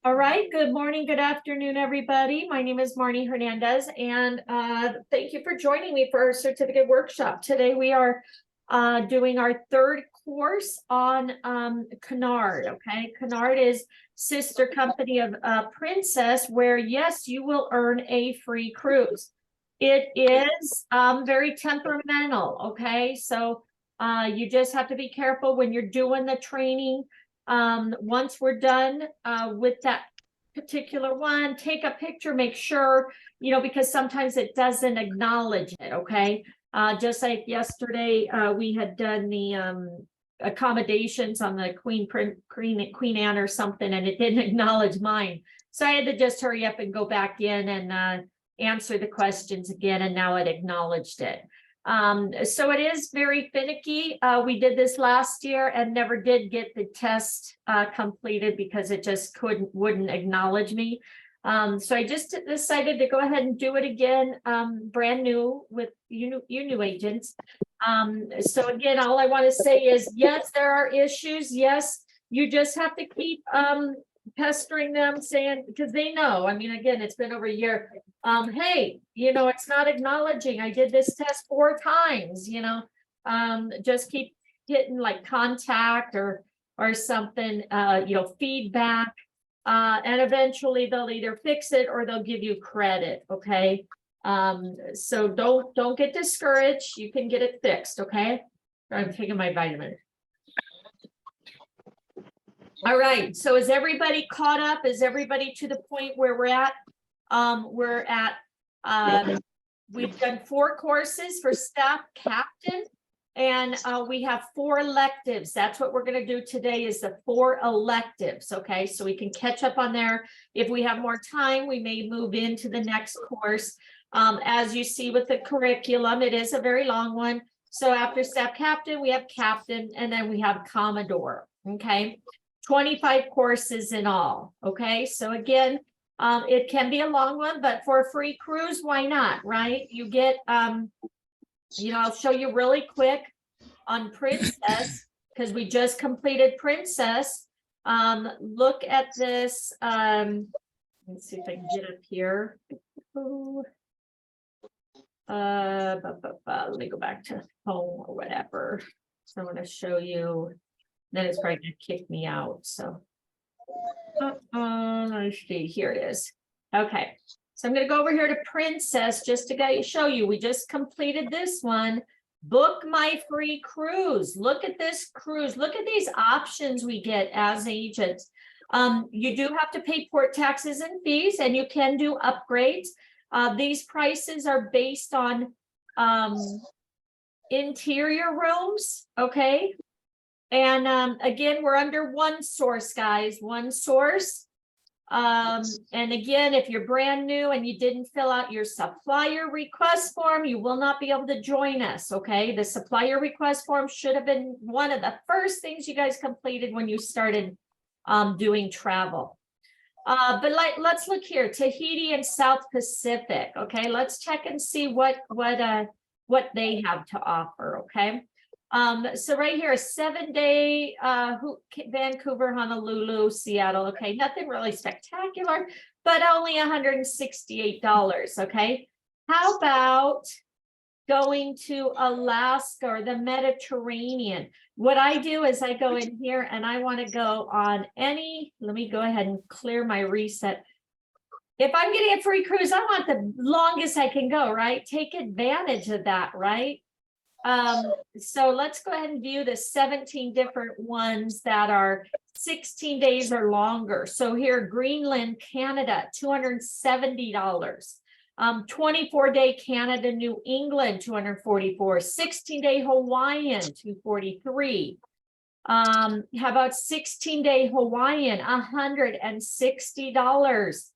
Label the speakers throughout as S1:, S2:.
S1: All right, good morning, good afternoon, everybody. My name is Marnie Hernandez, and thank you for joining me for our certificate workshop. Today we are doing our third course on Cunard, okay? Cunard is sister company of Princess, where yes, you will earn a free cruise. It is very temperamental, okay? So you just have to be careful when you're doing the training. Once we're done with that particular one, take a picture, make sure, because sometimes it doesn't acknowledge it, okay? Just like yesterday, we had done the accommodations on the Queen Anne or something, and it didn't acknowledge mine. So I had to just hurry up and go back in and answer the questions again, and now it acknowledged it. So it is very finicky. We did this last year and never did get the test completed because it just wouldn't acknowledge me. So I just decided to go ahead and do it again, brand new with you new agents. So again, all I want to say is, yes, there are issues. Yes, you just have to keep pestering them, saying, because they know, I mean, again, it's been over a year. Hey, it's not acknowledging. I did this test 4 times, just keep hitting like contact or something, feedback. And eventually they'll either fix it or they'll give you credit. Okay. So don't get discouraged. You can get it fixed. Okay. I'm taking my vitamin. All right. So is everybody caught up? Is everybody to the point where we're at? We've done 4 courses for staff captain, and we have 4 electives. That's what we're going to do today, is the 4 electives. Okay, so we can catch up on there. If we have more time, we may move into the next course. As you see with the curriculum, it is a very long one. So after staff captain, we have captain, and then we have Commodore. Okay, 25 courses in all. Okay, so again, it can be a long one, but for a free cruise, why not, right? You get, I'll show you really quick on Princess, because we just completed Princess. Look at this. Let's see if I can get up here. Let me go back to home or whatever. So I'm going to show you. Then it's probably going to kick me out. So let's see, here it is. Okay, so I'm going to go over here to Princess just to show you. We just completed this one. Book my free cruise. Look at this cruise. Look at these options we get as agents. You do have to pay port taxes and fees, and you can do upgrades. These prices are based on interior rooms. Okay. And again, we're under one source, guys, one source. And again, if you're brand new and you didn't fill out your supplier request form, you will not be able to join us. Okay, the supplier request form should have been one of the first things you guys completed when you started doing travel. But let's look here, Tahiti and South Pacific. Okay, let's check and see what they have to offer. Okay. So right here, a 7-day Vancouver, Honolulu, Seattle. Okay, nothing really spectacular, but only $168. Okay, how about going to Alaska or the Mediterranean? What I do is I go in here and I want to go on any. Let me go ahead and clear my reset. If I'm getting a free cruise, I want the longest I can go, right? Take advantage of that, right? So let's go ahead and view the 17 different ones that are 16 days or longer. So here, Greenland, Canada, $270. 24-day Canada, New England, $244. 16-day Hawaiian, $243. How about 16-day Hawaiian, $160.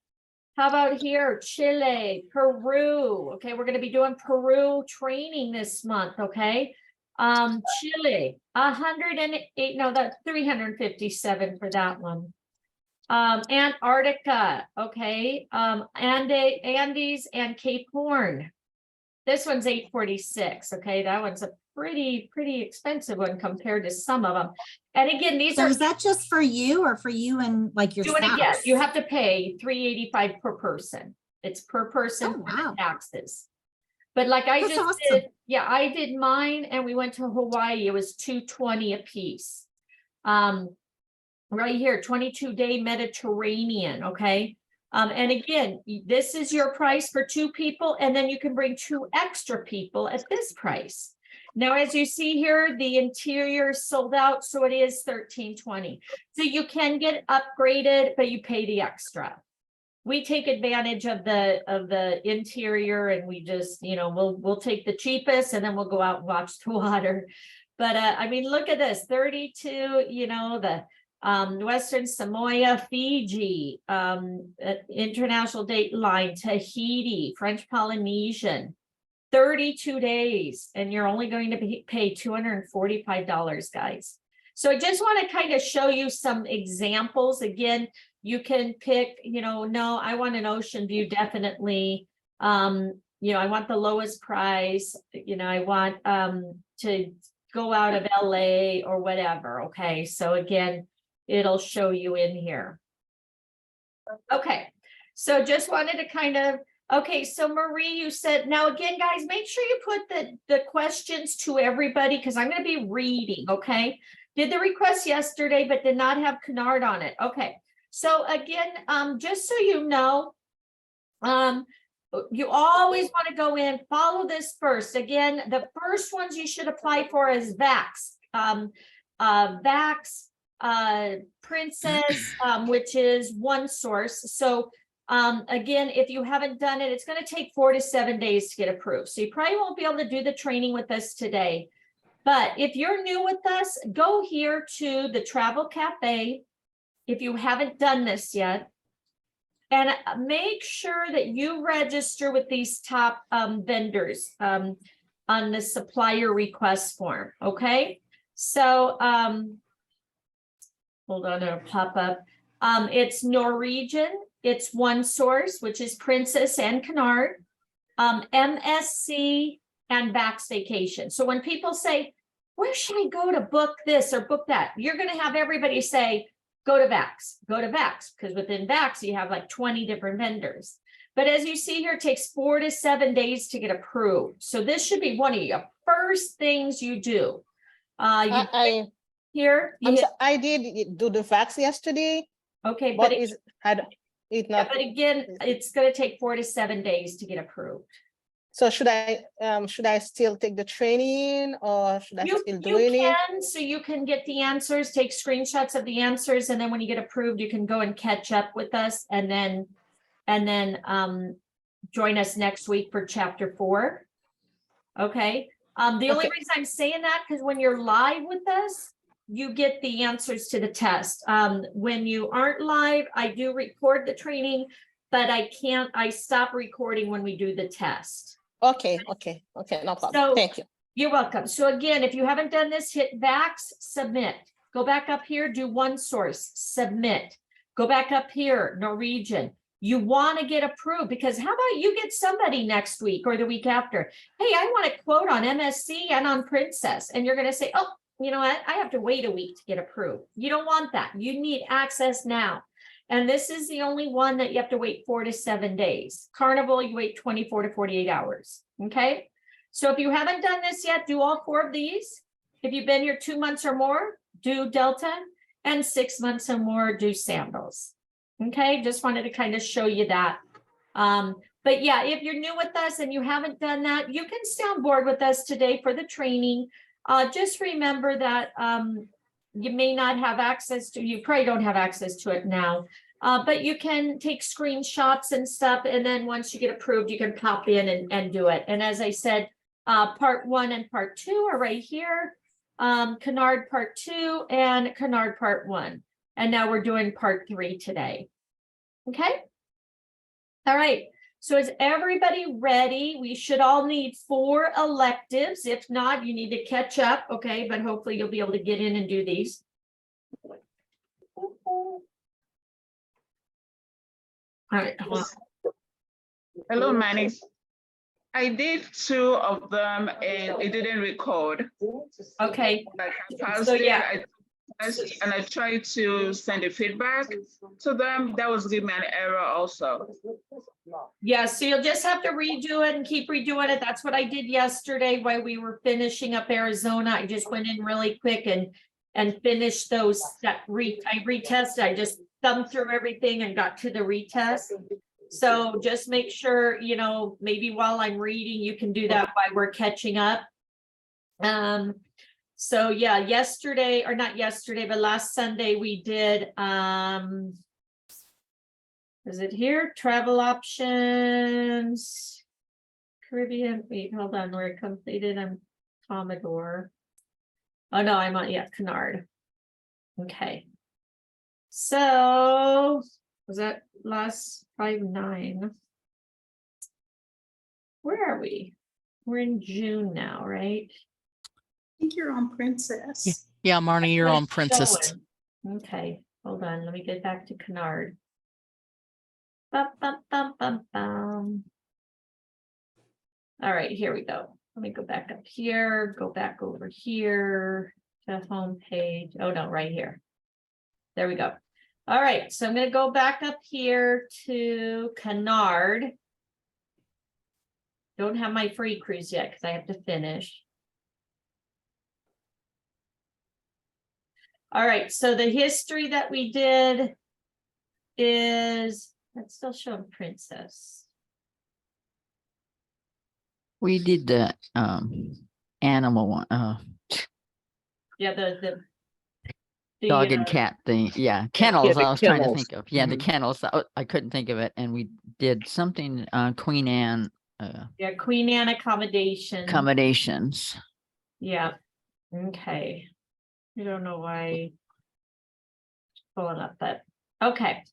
S1: How about here, Chile, Peru? Okay, we're going to be doing Peru training this month. Okay, Chile, 108. No, that's 357 for that one. Antarctica. Okay, Andes and Cape Horn. This one's $846. Okay, that one's a pretty expensive one compared to some of them. And again, these
S2: So
S1: are
S2: is that just for you or for you and like your
S1: doing it.
S2: spouse?
S1: Yes, you have to pay $385 per person. It's per person
S2: Oh,
S1: for
S2: wow.
S1: the taxes. But like I
S2: That's
S1: just
S2: awesome.
S1: did, yeah, I did mine and we went to Hawaii. It was $220 a piece. Right here, 22-day Mediterranean, okay? And again, this is your price for 2 people, and then you can bring 2 extra people at this price. Now, as you see here, the interior is sold out, so it is $1320. So you can get upgraded, but you pay the extra. We take advantage of the interior, and we just, you know, we'll take the cheapest, and then we'll go out and watch the water. But I mean, look at this, 32, you know, the Western Samoa, Fiji, International Date Line, Tahiti, French Polynesian, 32 days, and you're only going to pay $245, guys. So I just want to kind of show you some examples. Again, you can pick, you know, no, I want an ocean view, definitely. You know, I want the lowest price, you know, I want to go out of LA or whatever. Okay, so again, it'll show you in here. Okay, so just wanted to kind of, okay, so Marie, you said, now again, guys, make sure you put the questions to everybody because I'm going to be reading, okay? Did the request yesterday, but did not have Cunard on it. Okay, so again, just so you know, you always want to go in, follow this first. Again, the first ones you should apply for is VAX. VAX, Princess, which is one source. So again, if you haven't done it, it's going to take 4 to 7 days to get approved. So you probably won't be able to do the training with us today. But if you're new with us, go here to the Travel Cafe if you haven't done this yet. And make sure that you register with these top vendors on the supplier request form. Okay. So hold on, it'll pop up. It's Norwegian, it's one source, which is Princess and Cunard, MSC and Vax Vacation. So when people say, where should I go to book this or book that? You're going to have everybody say, go to Vax, because within Vax, you have like 20 different vendors. But as you see here, it takes 4 to 7 days to get approved. So this should be one of your first things you do. I
S3: did do the fax yesterday.
S1: Okay,
S3: but
S1: but
S3: it not.
S1: But again, it's going to take 4 to 7 days to get approved.
S3: So should I still take the training or should I still do it?
S1: You can, so you can get the answers, take screenshots of the answers, and then when you get approved, you can go and catch up with us, and then join us next week for chapter 4. Okay. The only reason I'm saying that because when you're live with us, you get the answers to the test. When you aren't live, I do record the training, but I stop recording when we do the test.
S3: Okay, no problem.
S1: So,
S3: thank you.
S1: You're welcome. So again, if you haven't done this, hit VAX, submit. Go back up here, do one source, submit. Go back up here, Norwegian. You want to get approved because how about you get somebody next week or the week after? Hey, I want a quote on MSC and on Princess. And you're going to say, oh, you know what? I have to wait a week to get approved. You don't want that. You need access now. And this is the only one that you have to wait 4 to 7 days. Carnival, you wait 24 to 48 hours. Okay. So if you haven't done this yet, do all 4 of these. If you've been here 2 months or more, do Delta, and 6 months or more, do Sandals. Okay. Just wanted to kind of show you that. But yeah, if you're new with us and you haven't done that, you can stay on board with us today for the training. Just remember that you may not have access to, you probably don't have access to it now, but you can take screenshots and stuff. And then once you get approved, you can pop in and do it. And as I said, part 1 and part 2 are right here. Cunard part 2 and Cunard part 1. And now we're doing part 3 today. Okay. All right. So is everybody ready? We should all need 4 electives. If not, you need to catch up. Okay. But hopefully you'll be able to get in and do these. All right.
S4: Hello, Manny. I did 2 of them and it didn't record.
S1: Okay,
S4: Like I passed
S1: So, yeah.
S4: it, I passed and I tried to send a feedback to them. That was giving me an error also.
S1: yeah, so you'll just have to redo it and keep redoing it. That's what I did yesterday while we were finishing up Arizona. I just went in really quick and finished those that I retested. I just thumbed through everything and got to the retest. So just make sure, you know, maybe while I'm reading, you can do that while we're catching up. So yeah, yesterday, or not yesterday, but last Sunday we did, is it here? Travel options. Caribbean, wait, hold on, we're completed. I'm Commodore. Oh no, I'm on, yeah, Cunard. Okay. So was that last 5/9? Where are we? We're in June now, right?
S2: I think you're on Princess.
S5: Yeah, Marnie, you're
S1: What
S5: on
S1: it's
S5: Princess.
S1: showing. Okay, hold on, let me get back to Cunard. Bum, bum, bum, bum, bum. All right, here we go. Let me go back up here, go back over here to home page. Oh no, right here. There we go. All right, so I'm gonna go back up here to Cunard. Don't have my free cruise yet because I have to finish. All right, so the history that we did is, that's still showing Princess.
S5: We did the animal one,
S1: Yeah, the
S5: dog and cat thing. Yeah, kennels.
S3: the
S5: I was trying to
S3: kennels.
S5: think of. Yeah, the
S3: Mhm.
S5: kennels. I couldn't think of it, and we did something. Queen Anne
S1: Yeah, Queen Anne accommodation.
S5: accommodations.
S1: Yeah, okay. I don't know why it's pulling up, but okay.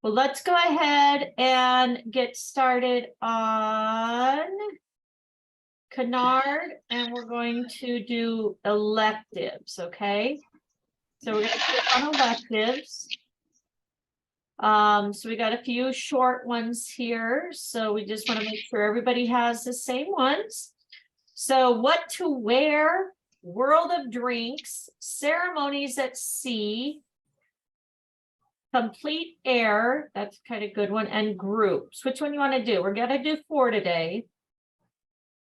S1: Well, let's go ahead and get started on Cunard, and we're going to do electives, okay? So we're gonna click on electives. So we got a few short ones here, so we just want to make sure everybody has the same ones. So what to wear, world of drinks, ceremonies at sea, complete air, that's kind of good one, and groups. Which one you want to do? We're gonna do 4 today.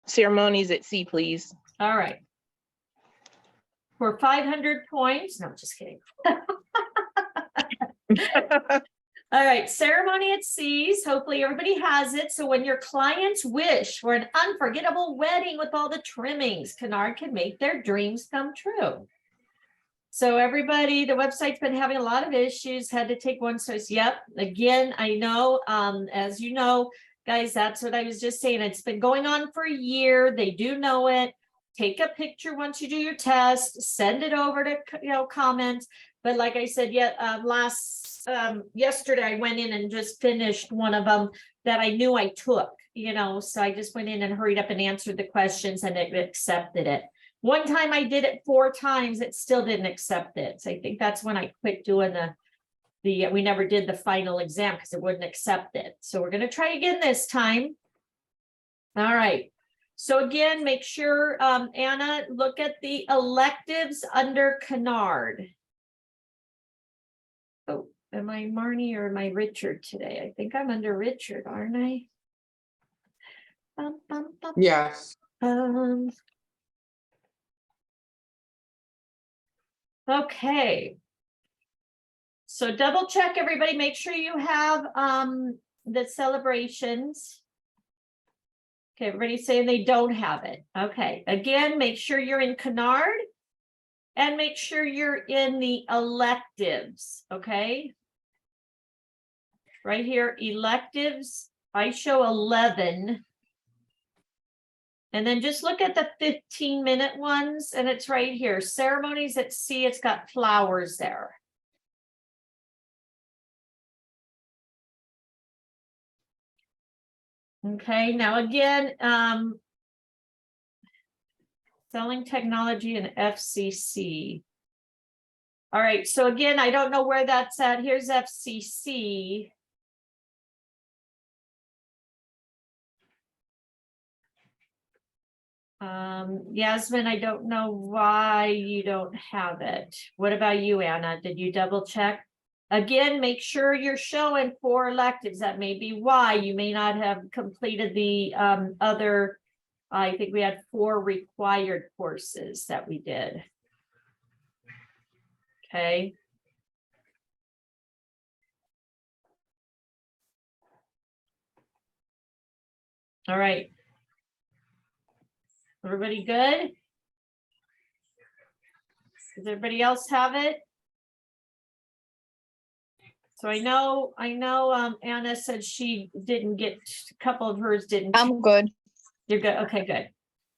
S3: Ceremonies at sea, please.
S1: All right. For 500 points, no, just kidding. All right, ceremony at seas. Hopefully everybody has it. So when your clients wish for an unforgettable wedding with all the trimmings, Cunard can make their dreams come true. So everybody, the website's been having a lot of issues, had to take one. So yep, again, I know, as you know, guys, that's what I was just saying. It's been going on for a year. They do know it. Take a picture once you do your test, send it over to, comments. But like I said, yesterday I went in and just finished one of them that I knew I took, so I just went in and hurried up and answered the questions and it accepted it. One time I did it 4 times, it still didn't accept it. So I think that's when I quit doing we never did the final exam because it wouldn't accept it. So we're going to try again this time. All right. So again, make sure, Anna, look at the electives under Cunard. Oh, am I Marnie or am I Richard today? I think I'm under Richard, aren't I?
S6: Yes.
S1: Okay. So double check everybody, make sure you have the celebrations. Okay, everybody's saying they don't have it. Okay, again, make sure you're in Cunard and make sure you're in the electives, okay? Right here, electives, I show 11. And then just look at the 15-minute ones, and it's right here. Ceremonies at sea, it's got flowers there. Okay, now again, selling technology and FCC. All right, so again, I don't know where that's at. Here's FCC. Yasmin, I don't know why you don't have it. What about you, Anna? Did you double check? Again, make sure you're showing 4 electives. That may be why you may not have completed the other. I think we had 4 required courses that we did. Okay. All right. Everybody good? Does everybody else have it? So I know, Anna said she didn't get, a couple of hers didn't.
S6: I'm good.
S1: You're good. Okay, good.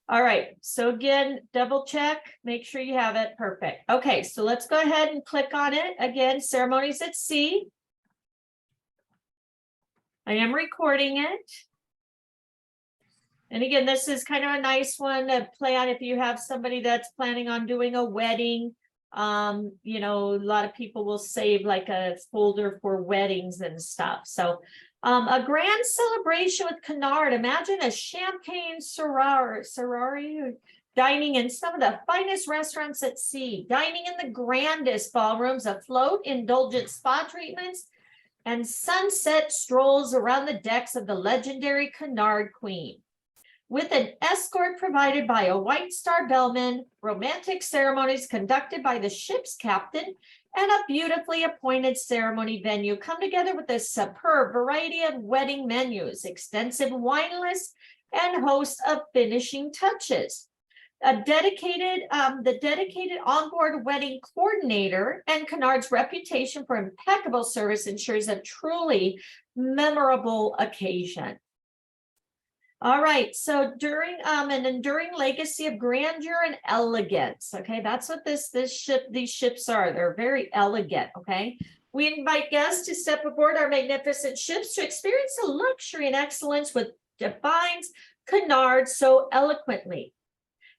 S1: All right. So again, double check, make sure you have it. Perfect. Okay, so let's go ahead and click on it. Again, ceremonies at sea. I am recording it. And again, this is kind of a nice one to play on if you have somebody that's planning on doing a wedding. You know, a lot of people will save like a folder for weddings and stuff. So a grand celebration with Cunard. Imagine a champagne sorority dining in some of the finest restaurants at sea, dining in the grandest ballrooms afloat, indulgent spa treatments, and sunset strolls around the decks of the legendary Cunard Queen. With an escort provided by a White Star bellman, romantic ceremonies conducted by the ship's captain, and a beautifully appointed ceremony venue come together with a superb variety of wedding menus, extensive wine lists, and host of finishing touches. The dedicated onboard wedding coordinator and Cunard's reputation for impeccable service ensures a truly memorable occasion. All right, so during an enduring legacy of grandeur and elegance. Okay, that's what these ships are. They're very elegant. Okay, we invite guests to step aboard our magnificent ships to experience the luxury and excellence which defines Cunard so eloquently.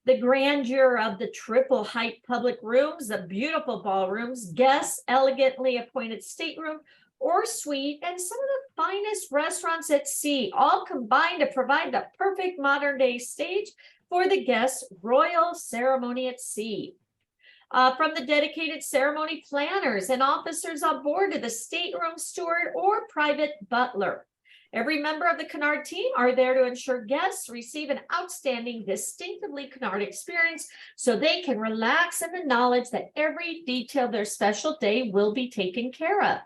S1: The grandeur of the triple height public rooms, the beautiful ballrooms, guests' elegantly appointed stateroom or suite, and some of the finest restaurants at sea, all combined to provide the perfect modern day stage for the guests' royal ceremony at sea. From the dedicated ceremony planners and officers on board to the stateroom steward or private butler. Every member of the Cunard team are there to ensure guests receive an outstanding, distinctively Cunard experience so they can relax in the knowledge that every detail of their special day will be taken care of.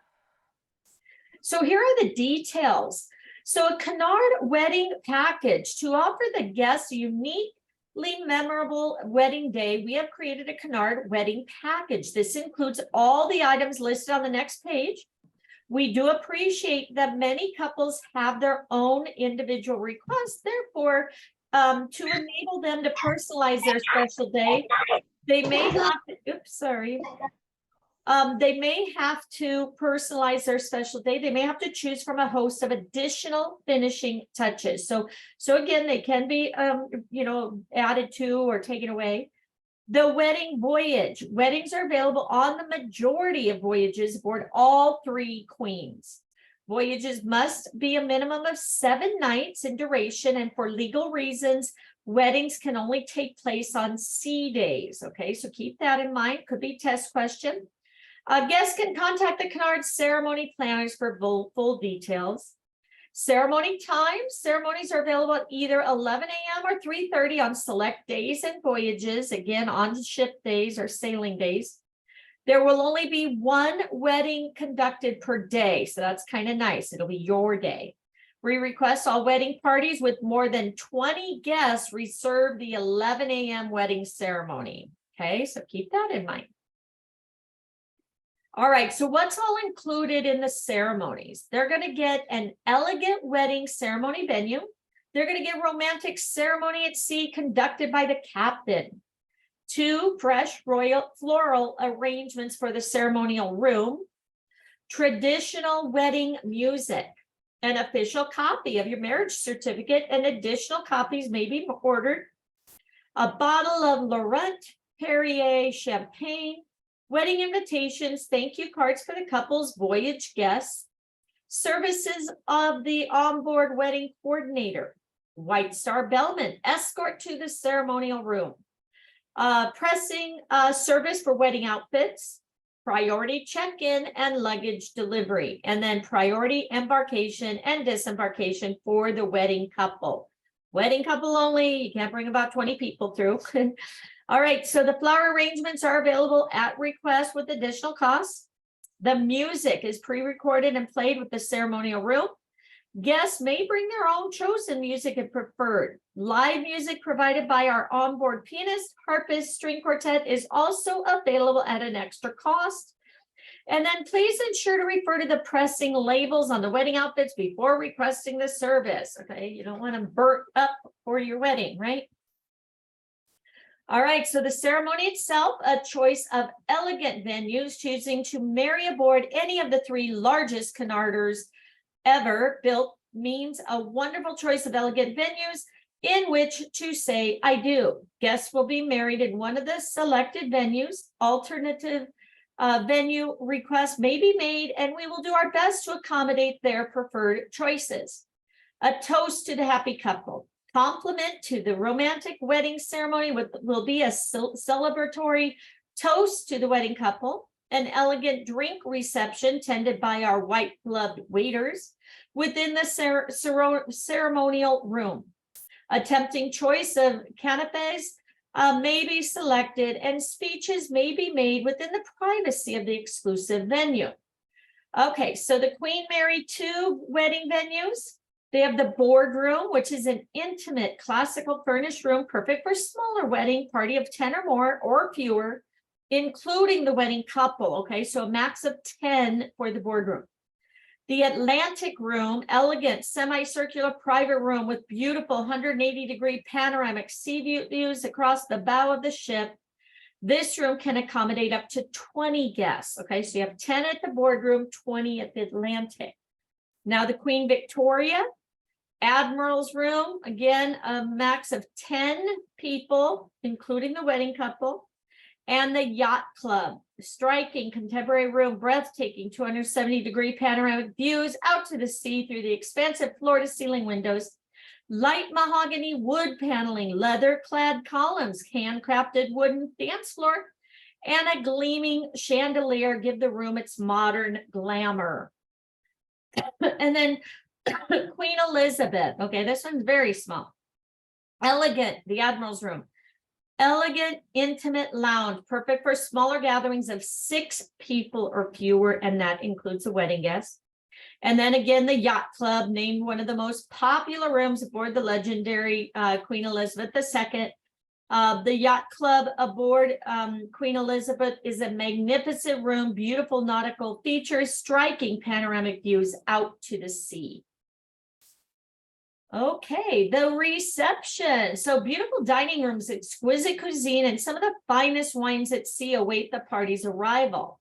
S1: So here are the details. So a Cunard wedding package to offer the guests a uniquely memorable wedding day. We have created a Cunard wedding package. This includes all the items listed on the next page. We do appreciate that many couples have their own individual requests. Therefore, to enable them to personalize their special day, they may have to, oops, sorry. They may have to personalize their special day. They may have to choose from a host of additional finishing touches. So again, they can be, added to or taken away. The wedding voyage. Weddings are available on the majority of voyages aboard all 3 queens. Voyages must be a minimum of 7 nights in duration, and for legal reasons, weddings can only take place on sea days. Okay, so keep that in mind. Could be a test question. Guests can contact the Cunard ceremony planners for full details. Ceremony times. Ceremonies are available at either 11 a.m. or 3:30 on select days and voyages, again, on ship days or sailing days. There will only be 1 wedding conducted per day, so that's kind of nice. It'll be your day. We request all wedding parties with more than 20 guests reserve the 11 a.m. wedding ceremony. Okay, so keep that in mind. All right, so what's all included in the ceremonies? They're going to get an elegant wedding ceremony venue. They're going to get romantic ceremony at sea conducted by the captain. 2 fresh royal floral arrangements for the ceremonial room. Traditional wedding music. An official copy of your marriage certificate, and additional copies may be ordered. A bottle of Laurent Perrier champagne. Wedding invitations, thank you cards for the couple's voyage guests, services of the onboard wedding coordinator, White Star Bellman, escort to the ceremonial room. Pressing service for wedding outfits, priority check-in and luggage delivery, and then priority embarkation and disembarkation for the wedding couple. Wedding couple only, you can't bring about 20 people through. All right, so the flower arrangements are available at request with additional costs. The music is pre-recorded and played with the ceremonial room. Guests may bring their own chosen music if preferred. Live music provided by our onboard pianist, harpist, string quartet is also available at an extra cost. And then please ensure to refer to the pressing labels on the wedding outfits before requesting the service. Okay, you don't want them burnt up for your wedding, right? All right, so the ceremony itself, a choice of elegant venues, choosing to marry aboard any of the 3 largest Cunarders ever built means a wonderful choice of elegant venues in which to say, I do. Guests will be married in one of the selected venues. Alternative venue requests may be made, and we will do our best to accommodate their preferred choices. A toast to the happy couple. Compliment to the romantic wedding ceremony will be a celebratory toast to the wedding couple, an elegant drink reception tended by our white gloved waiters within the ceremonial room. A tempting choice of canapes may be selected, and speeches may be made within the privacy of the exclusive venue. Okay, so the Queen Mary 2 wedding venues. They have the boardroom, which is an intimate classical furnished room, perfect for smaller wedding party of 10 or more or fewer, including the wedding couple. Okay, so a max of 10 for the boardroom. The Atlantic room, elegant semicircular private room with beautiful 180-degree panoramic sea views across the bow of the ship. This room can accommodate up to 20 guests. Okay, so you have 10 at the boardroom, 20 at the Atlantic. Now the Queen Victoria, Admiral's room, again, a max of 10 people, including the wedding couple. And the Yacht Club, striking contemporary room, breathtaking 270-degree panoramic views out to the sea through the expansive floor-to-ceiling windows, light mahogany wood paneling, leather-clad columns, handcrafted wooden dance floor, and a gleaming chandelier give the room its modern glamour. And then Queen Elizabeth, okay, this one's very small. Elegant, the Admiral's room. Elegant, intimate lounge, perfect for smaller gatherings of 6 people or fewer, and that includes a wedding guest. And then again, the Yacht Club, named one of the most popular rooms aboard the legendary Queen Elizabeth II. The Yacht Club aboard Queen Elizabeth is a magnificent room, beautiful nautical features, striking panoramic views out to the sea. Okay, the reception. So beautiful dining rooms, exquisite cuisine, and some of the finest wines at sea await the party's arrival.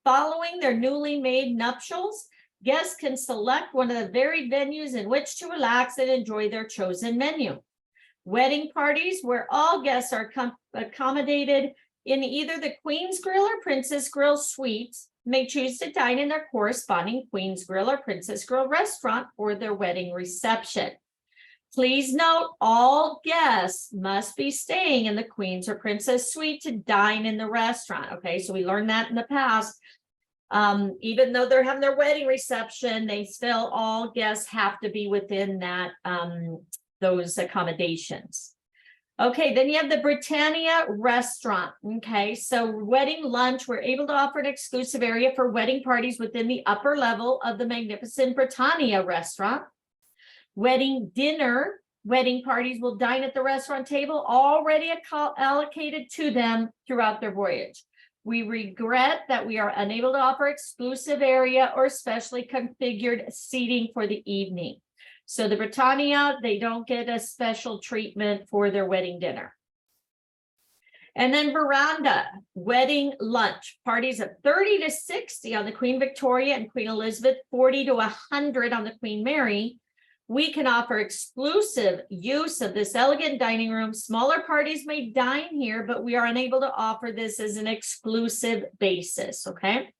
S1: Following their newly made nuptials, guests can select one of the varied venues in which to relax and enjoy their chosen menu. Wedding parties, where all guests are accommodated in either the Queen's Grill or Princess Grill suites, may choose to dine in their corresponding Queen's Grill or Princess Grill restaurant for their wedding reception. Please note, all guests must be staying in the Queen's or Princess suite to dine in the restaurant. Okay, so we learned that in the past. Even though they're having their wedding reception, they still, all guests have to be within that those accommodations. Okay, then you have the Britannia restaurant. Okay, so wedding lunch, we're able to offer an exclusive area for wedding parties within the upper level of the magnificent Britannia restaurant. Wedding dinner, wedding parties will dine at the restaurant table already allocated to them throughout their voyage. We regret that we are unable to offer exclusive area or specially configured seating for the evening. So the Britannia, they don't get a special treatment for their wedding dinner. And then veranda, wedding lunch, parties of 30 to 60 on the Queen Victoria and Queen Elizabeth, 40 to 100 on the Queen Mary. We can offer exclusive use of this elegant dining room. Smaller parties may dine here, but we are unable to offer this as an exclusive basis, okay?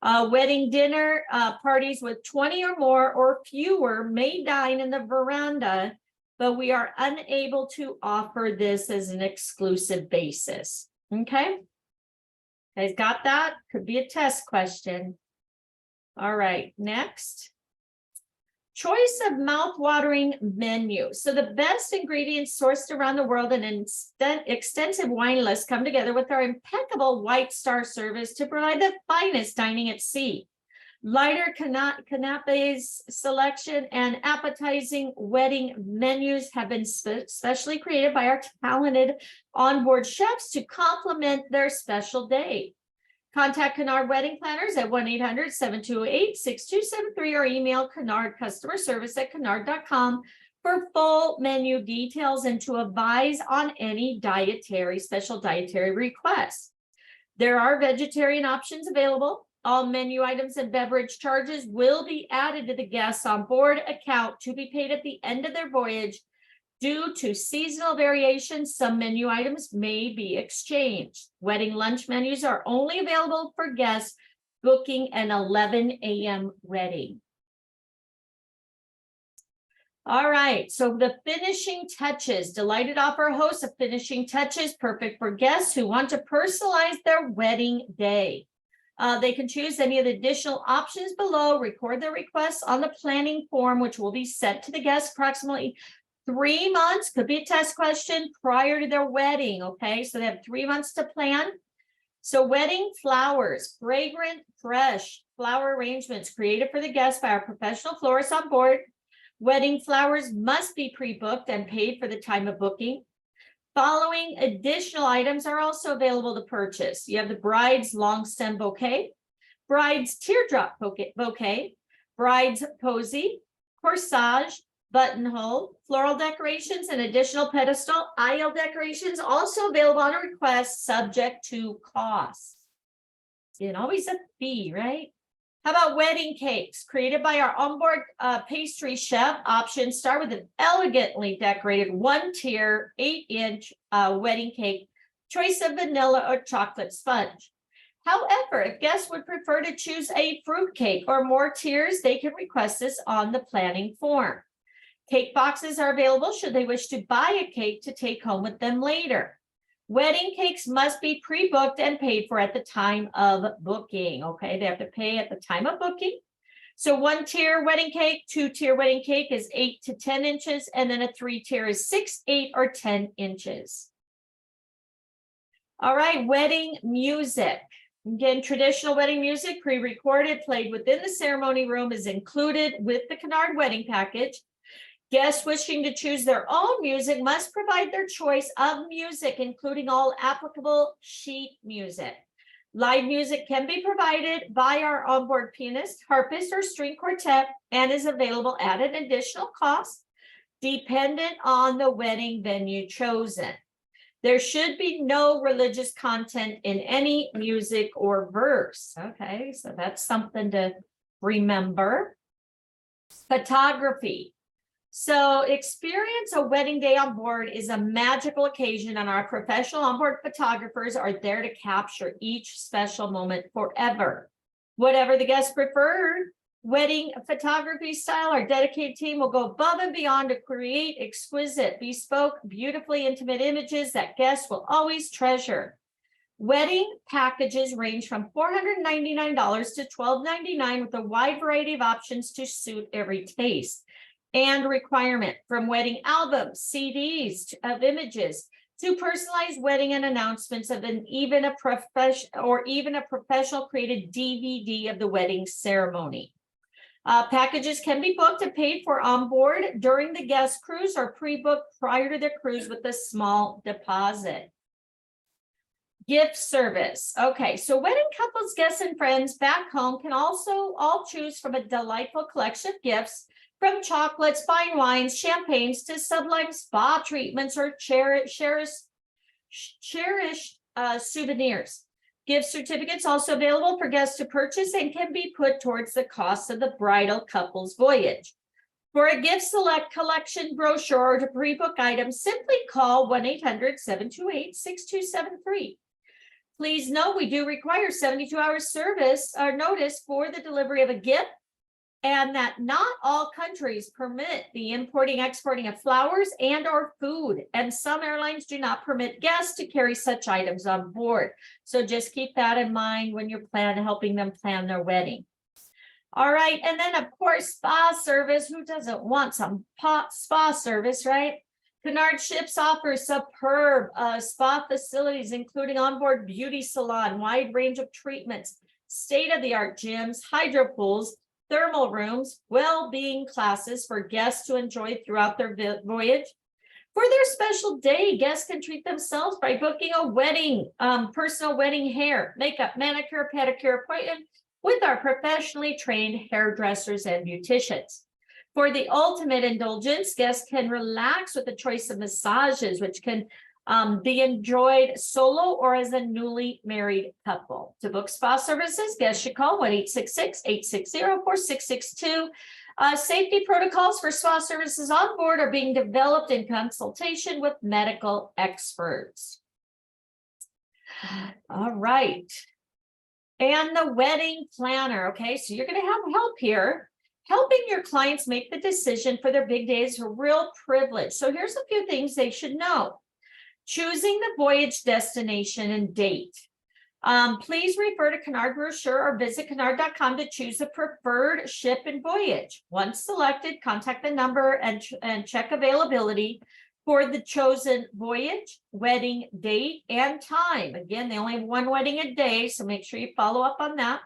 S1: Wedding dinner, parties with 20 or more or fewer may dine in the veranda, but we are unable to offer this as an exclusive basis. Okay? Guys got that? Could be a test question. All right, next. Choice of mouth-watering menu. So the best ingredients sourced around the world and an extensive wine list come together with our impeccable White Star service to provide the finest dining at sea. Lighter canapes selection and appetizing wedding menus have been specially created by our talented onboard chefs to complement their special day. Contact Cunard Wedding Planners at 1-800-728-6273 or email Cunard customer service at cunard.com for full menu details and to advise on any special dietary requests. There are vegetarian options available. All menu items and beverage charges will be added to the guests on board account to be paid at the end of their voyage. Due to seasonal variations, some menu items may be exchanged. Wedding lunch menus are only available for guests booking an 11 a.m. wedding. All right, so the finishing touches. Delighted offer hosts of finishing touches, perfect for guests who want to personalize their wedding day. They can choose any of the additional options below, record their requests on the planning form, which will be sent to the guests approximately 3 months, could be a test question, prior to their wedding, okay? So they have 3 months to plan. So wedding flowers, fragrant, fresh flower arrangements created for the guests by our professional florists on board. Wedding flowers must be pre-booked and paid for the time of booking. Following additional items are also available to purchase. You have the bride's long stem bouquet, bride's teardrop bouquet, bride's posy, corsage, buttonhole, floral decorations, and additional pedestal aisle decorations also available on a request subject to cost. And always a fee, right? How about wedding cakes created by our onboard pastry chef? Options start with an elegantly decorated 1-tier 8-inch wedding cake, choice of vanilla or chocolate sponge. However, if guests would prefer to choose a fruit cake or more tiers, they can request this on the planning form. Cake boxes are available should they wish to buy a cake to take home with them later. Wedding cakes must be pre-booked and paid for at the time of booking. Okay, they have to pay at the time of booking. So 1-tier wedding cake, 2-tier wedding cake is 8 to 10 inches, and then a 3-tier is 6, 8, or 10 inches. All right, wedding music. Again, traditional wedding music, pre-recorded, played within the ceremony room is included with the Cunard wedding package. Guests wishing to choose their own music must provide their choice of music, including all applicable sheet music. Live music can be provided by our onboard pianist, harpist, or string quartet and is available at an additional cost, dependent on the wedding venue chosen. There should be no religious content in any music or verse. Okay, so that's something to remember. Photography. So experience a wedding day on board is a magical occasion, and our professional onboard photographers are there to capture each special moment forever. Whatever the guests prefer, wedding photography style, our dedicated team will go above and beyond to create exquisite, bespoke, beautifully intimate images that guests will always treasure. Wedding packages range from $499 to $1,299 with a wide variety of options to suit every taste and requirement, from wedding albums, CDs of images, to personalized wedding and announcements of even a professional created DVD of the wedding ceremony. Packages can be booked and paid for on board during the guest cruise or pre-booked prior to the cruise with a small deposit. Gift service. Okay, so wedding couples, guests, and friends back home can also all choose from a delightful collection of gifts, from chocolates, fine wines, champagnes, to sublime spa treatments or cherished souvenirs. Gift certificates also available for guests to purchase and can be put towards the cost of the bridal couple's voyage. For a gift select collection brochure or to pre-book items, simply call 1-800-728-6273. Please note we do require 72 hours service or notice for the delivery of a gift, and that not all countries permit the importing, exporting of flowers and or food, and some airlines do not permit guests to carry such items on board. So just keep that in mind when you're helping them plan their wedding. All right, and then of course, spa service. Who doesn't want some spa service, right? Cunard ships offers superb spa facilities, including onboard beauty salon, wide range of treatments, state-of-the-art gyms, hydro pools, thermal rooms, well-being classes for guests to enjoy throughout their voyage. For their special day, guests can treat themselves by booking a wedding, personal wedding hair, makeup, manicure, pedicure appointment with our professionally trained hairdressers and beauticians. For the ultimate indulgence, guests can relax with a choice of massages, which can be enjoyed solo or as a newly married couple. To book spa services, guests should call 1-866-860-4662. Safety protocols for spa services on board are being developed in consultation with medical experts. All right. And the wedding planner. Okay, so you're going to have help here. Helping your clients make the decision for their big day is a real privilege. So here's a few things they should know. Choosing the voyage destination and date. Please refer to Cunard brochure or visit cunard.com to choose a preferred ship and voyage. Once selected, contact the number and check availability for the chosen voyage, wedding date, and time. Again, they only have one wedding a day, so make sure you follow up on that.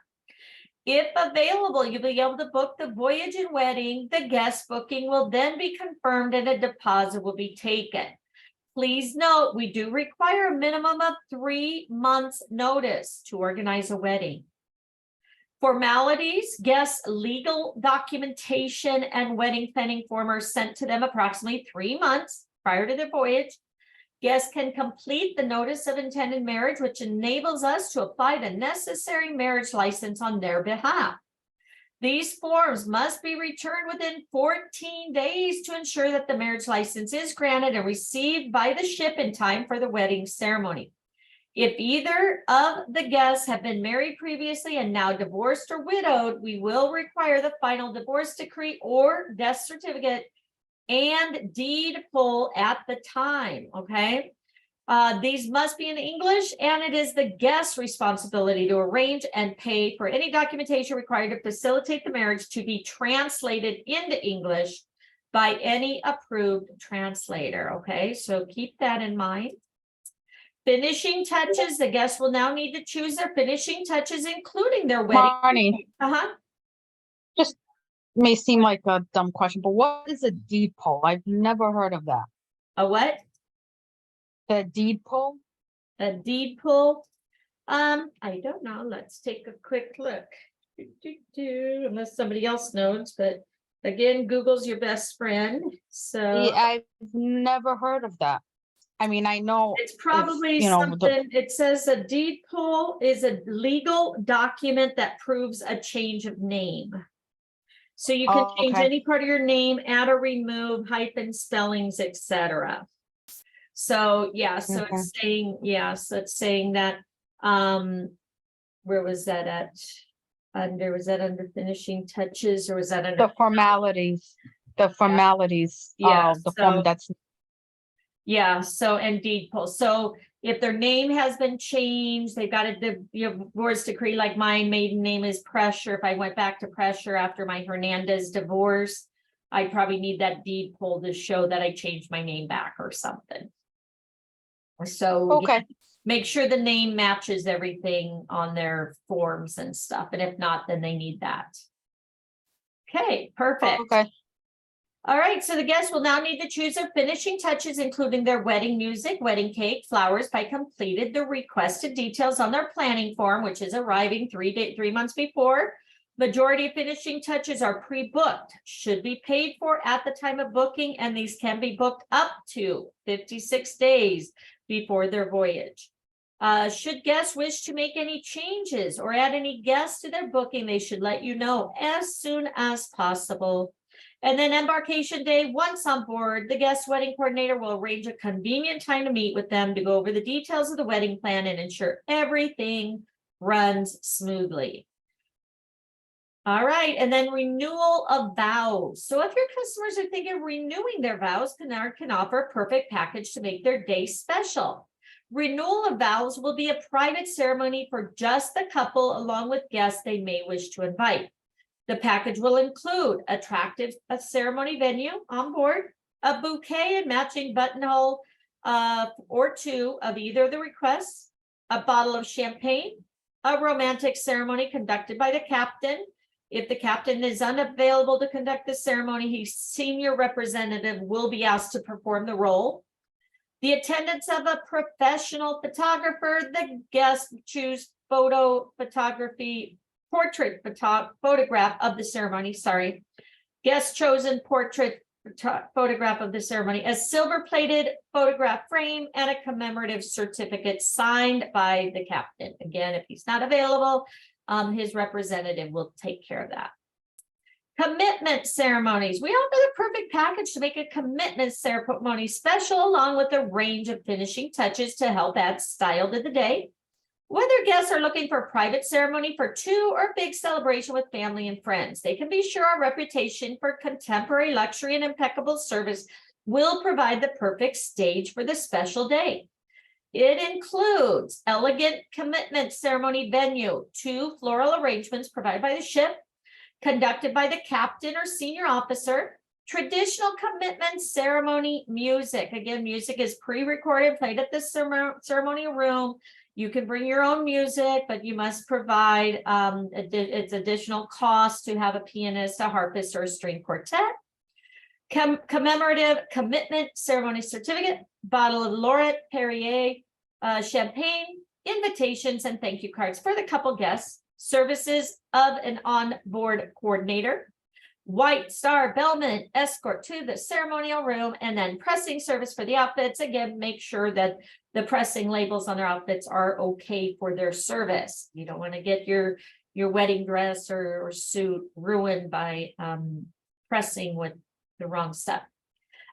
S1: If available, you'll be able to book the voyage and wedding. The guest booking will then be confirmed and a deposit will be taken. Please note, we do require a minimum of 3 months notice to organize a wedding. Formalities, guests' legal documentation and wedding planning form are sent to them approximately 3 months prior to their voyage. Guests can complete the notice of intended marriage, which enables us to apply the necessary marriage license on their behalf. These forms must be returned within 14 days to ensure that the marriage license is granted and received by the ship in time for the wedding ceremony. If either of the guests have been married previously and now divorced or widowed, we will require the final divorce decree or death certificate and deed poll at the time, okay? These must be in English, and it is the guest's responsibility to arrange and pay for any documentation required to facilitate the marriage to be translated into English by any approved translator, okay? So keep that in mind. Finishing touches, the guests will now need to choose their finishing touches, including their wedding.
S6: Marnie, may seem like a dumb question, but what is a deed poll? I've never heard of that.
S1: A what?
S6: The deed poll?
S1: A deed poll? I don't know. Let's take a quick look. Unless somebody else knows, but again, Google's your best friend. So
S6: I've never heard of that. I mean, I know
S1: it's probably
S6: you know,
S1: something. It says a deed poll is a legal document that proves a change of name. So you can change
S6: okay.
S1: any part of your name, add or remove hyphens, spellings, etc. So yeah, so
S6: Okay.
S1: it's saying, so it's saying that where was that at? Was that under finishing touches, or was that under
S6: The formalities. The formalities
S1: Yeah,
S6: of the form
S1: so-
S6: that's
S1: so and deed poll. So if their name has been changed, they've got a divorce decree, like my maiden name is Pressure. If I went back to Pressure after my Hernandez divorce, I probably need that deed poll to show that I changed my name back or something. So
S6: okay.
S1: make sure the name matches everything on their forms and stuff. And if not, then they need that. Okay, perfect.
S6: Okay.
S1: All right, so the guests will now need to choose their finishing touches, including their wedding music, wedding cake, flowers, by completed the requested details on their planning form, which is arriving 3 months before. Majority of finishing touches are pre-booked, should be paid for at the time of booking, and these can be booked up to 56 days before their voyage. Should guests wish to make any changes or add any guests to their booking, they should let you know as soon as possible. And then embarkation day, once on board, the guest wedding coordinator will arrange a convenient time to meet with them to go over the details of the wedding plan and ensure everything runs smoothly. All right, and then renewal of vows. So if your customers are thinking of renewing their vows, Cunard can offer a perfect package to make their day special. Renewal of vows will be a private ceremony for just the couple, along with guests they may wish to invite. The package will include a ceremony venue on board, a bouquet and matching buttonhole or two of either of the requests, a bottle of champagne, a romantic ceremony conducted by the captain. If the captain is unavailable to conduct the ceremony, his senior representative will be asked to perform the role. The attendance of a professional photographer, the guest choose photograph of the ceremony, Guest chosen portrait photograph of the ceremony, a silver-plated photograph frame, and a commemorative certificate signed by the captain. Again, if he's not available, his representative will take care of that. Commitment ceremonies. We offer the perfect package to make a commitment ceremony special, along with a range of finishing touches to help add style to the day. Whether guests are looking for a private ceremony for two or a big celebration with family and friends, they can be sure our reputation for contemporary luxury and impeccable service will provide the perfect stage for the special day. It includes elegant commitment ceremony venue, 2 floral arrangements provided by the ship, conducted by the captain or senior officer, traditional commitment ceremony music. Again, music is pre-recorded, played at the ceremonial room. You can bring your own music, but you must provide it's additional cost to have a pianist, a harpist, or a string quartet. Commemorative commitment ceremony certificate, bottle of Laurent Perrier champagne, invitations, and thank you cards for the couple guests, services of an on-board coordinator, White Star Bellman escort to the ceremonial room, and then pressing service for the outfits. Again, make sure that the pressing labels on their outfits are okay for their service. You don't want to get your wedding dress or suit ruined by pressing with the wrong stuff.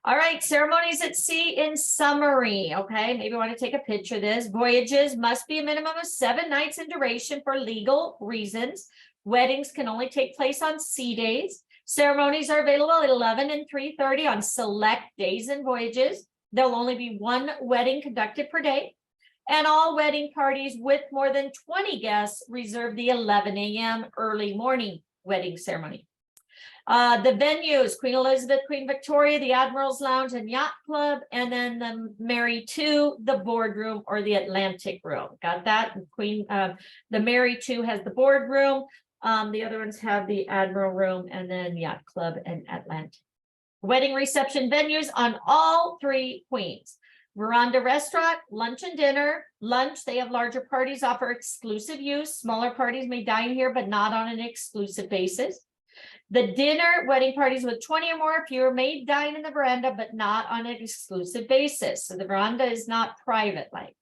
S1: All right, ceremonies at sea in summary. Okay, maybe want to take a picture of this. Voyages must be a minimum of 7 nights in duration for legal reasons. Weddings can only take place on sea days. Ceremonies are available at 11 and 3:30 on select days and voyages. There'll only be 1 wedding conducted per day. And all wedding parties with more than 20 guests reserve the 11 a.m. early morning wedding ceremony. The venues, Queen Elizabeth, Queen Victoria, the Admiral's Lounge and Yacht Club, and then the Mary 2, the boardroom or the Atlantic room. Got that? The Mary 2 has the boardroom. The other ones have the Admiral room and then Yacht Club and Atlantic. Wedding reception venues on all 3 queens. Veranda Restaurant, lunch and dinner. Lunch, they have larger parties, offer exclusive use. Smaller parties may dine here, but not on an exclusive basis. The dinner, wedding parties with 20 or more, fewer may dine in the veranda, but not on an exclusive basis. So the veranda is not private like.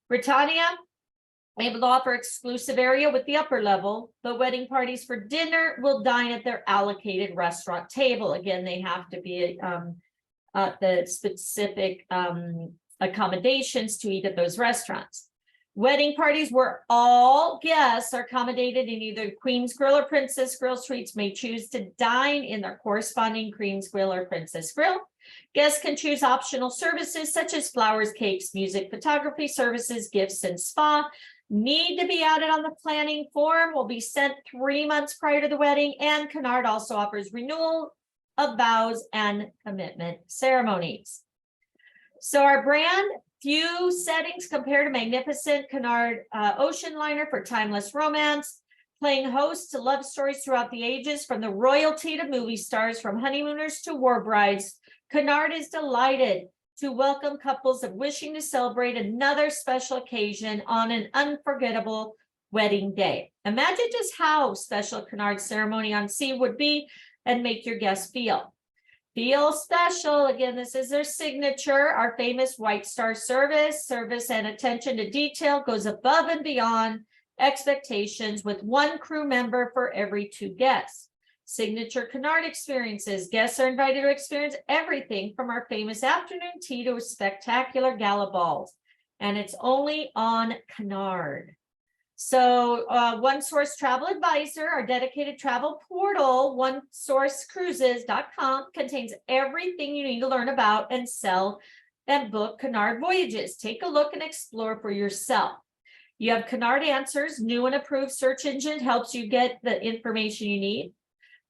S1: Britannia, able to offer exclusive area with the upper level, but wedding parties for dinner will dine at their allocated restaurant table. Again, they have to be at the specific accommodations to eat at those restaurants. Wedding parties where all guests are accommodated in either Queen's Grill or Princess Grill suites may choose to dine in their corresponding Queen's Grill or Princess Grill. Guests can choose optional services such as flowers, cakes, music, photography services, gifts, and spa. Need to be added on the planning form, will be sent 3 months prior to the wedding, and Cunard also offers renewal of vows and commitment ceremonies. So our brand, few settings compared to magnificent Cunard ocean liner for timeless romance, playing host to love stories throughout the ages, from the royalty to movie stars, from honeymooners to war brides. Cunard is delighted to welcome couples of wishing to celebrate another special occasion on an unforgettable wedding day. Imagine just how special Cunard's ceremony on sea would be and make your guests feel. Feel special. Again, this is their signature. Our famous White Star service and attention to detail goes above and beyond expectations, with 1 crew member for every 2 guests. Signature Cunard experiences. Guests are invited to experience everything from our famous afternoon tea to a spectacular gala balls. And it's only on Cunard. So One Source Travel Advisor, our dedicated travel portal, onesourcecruises.com, contains everything you need to learn about and sell and book Cunard voyages. Take a look and explore for yourself. You have Cunard Answers, new and approved search engine, helps you get the information you need.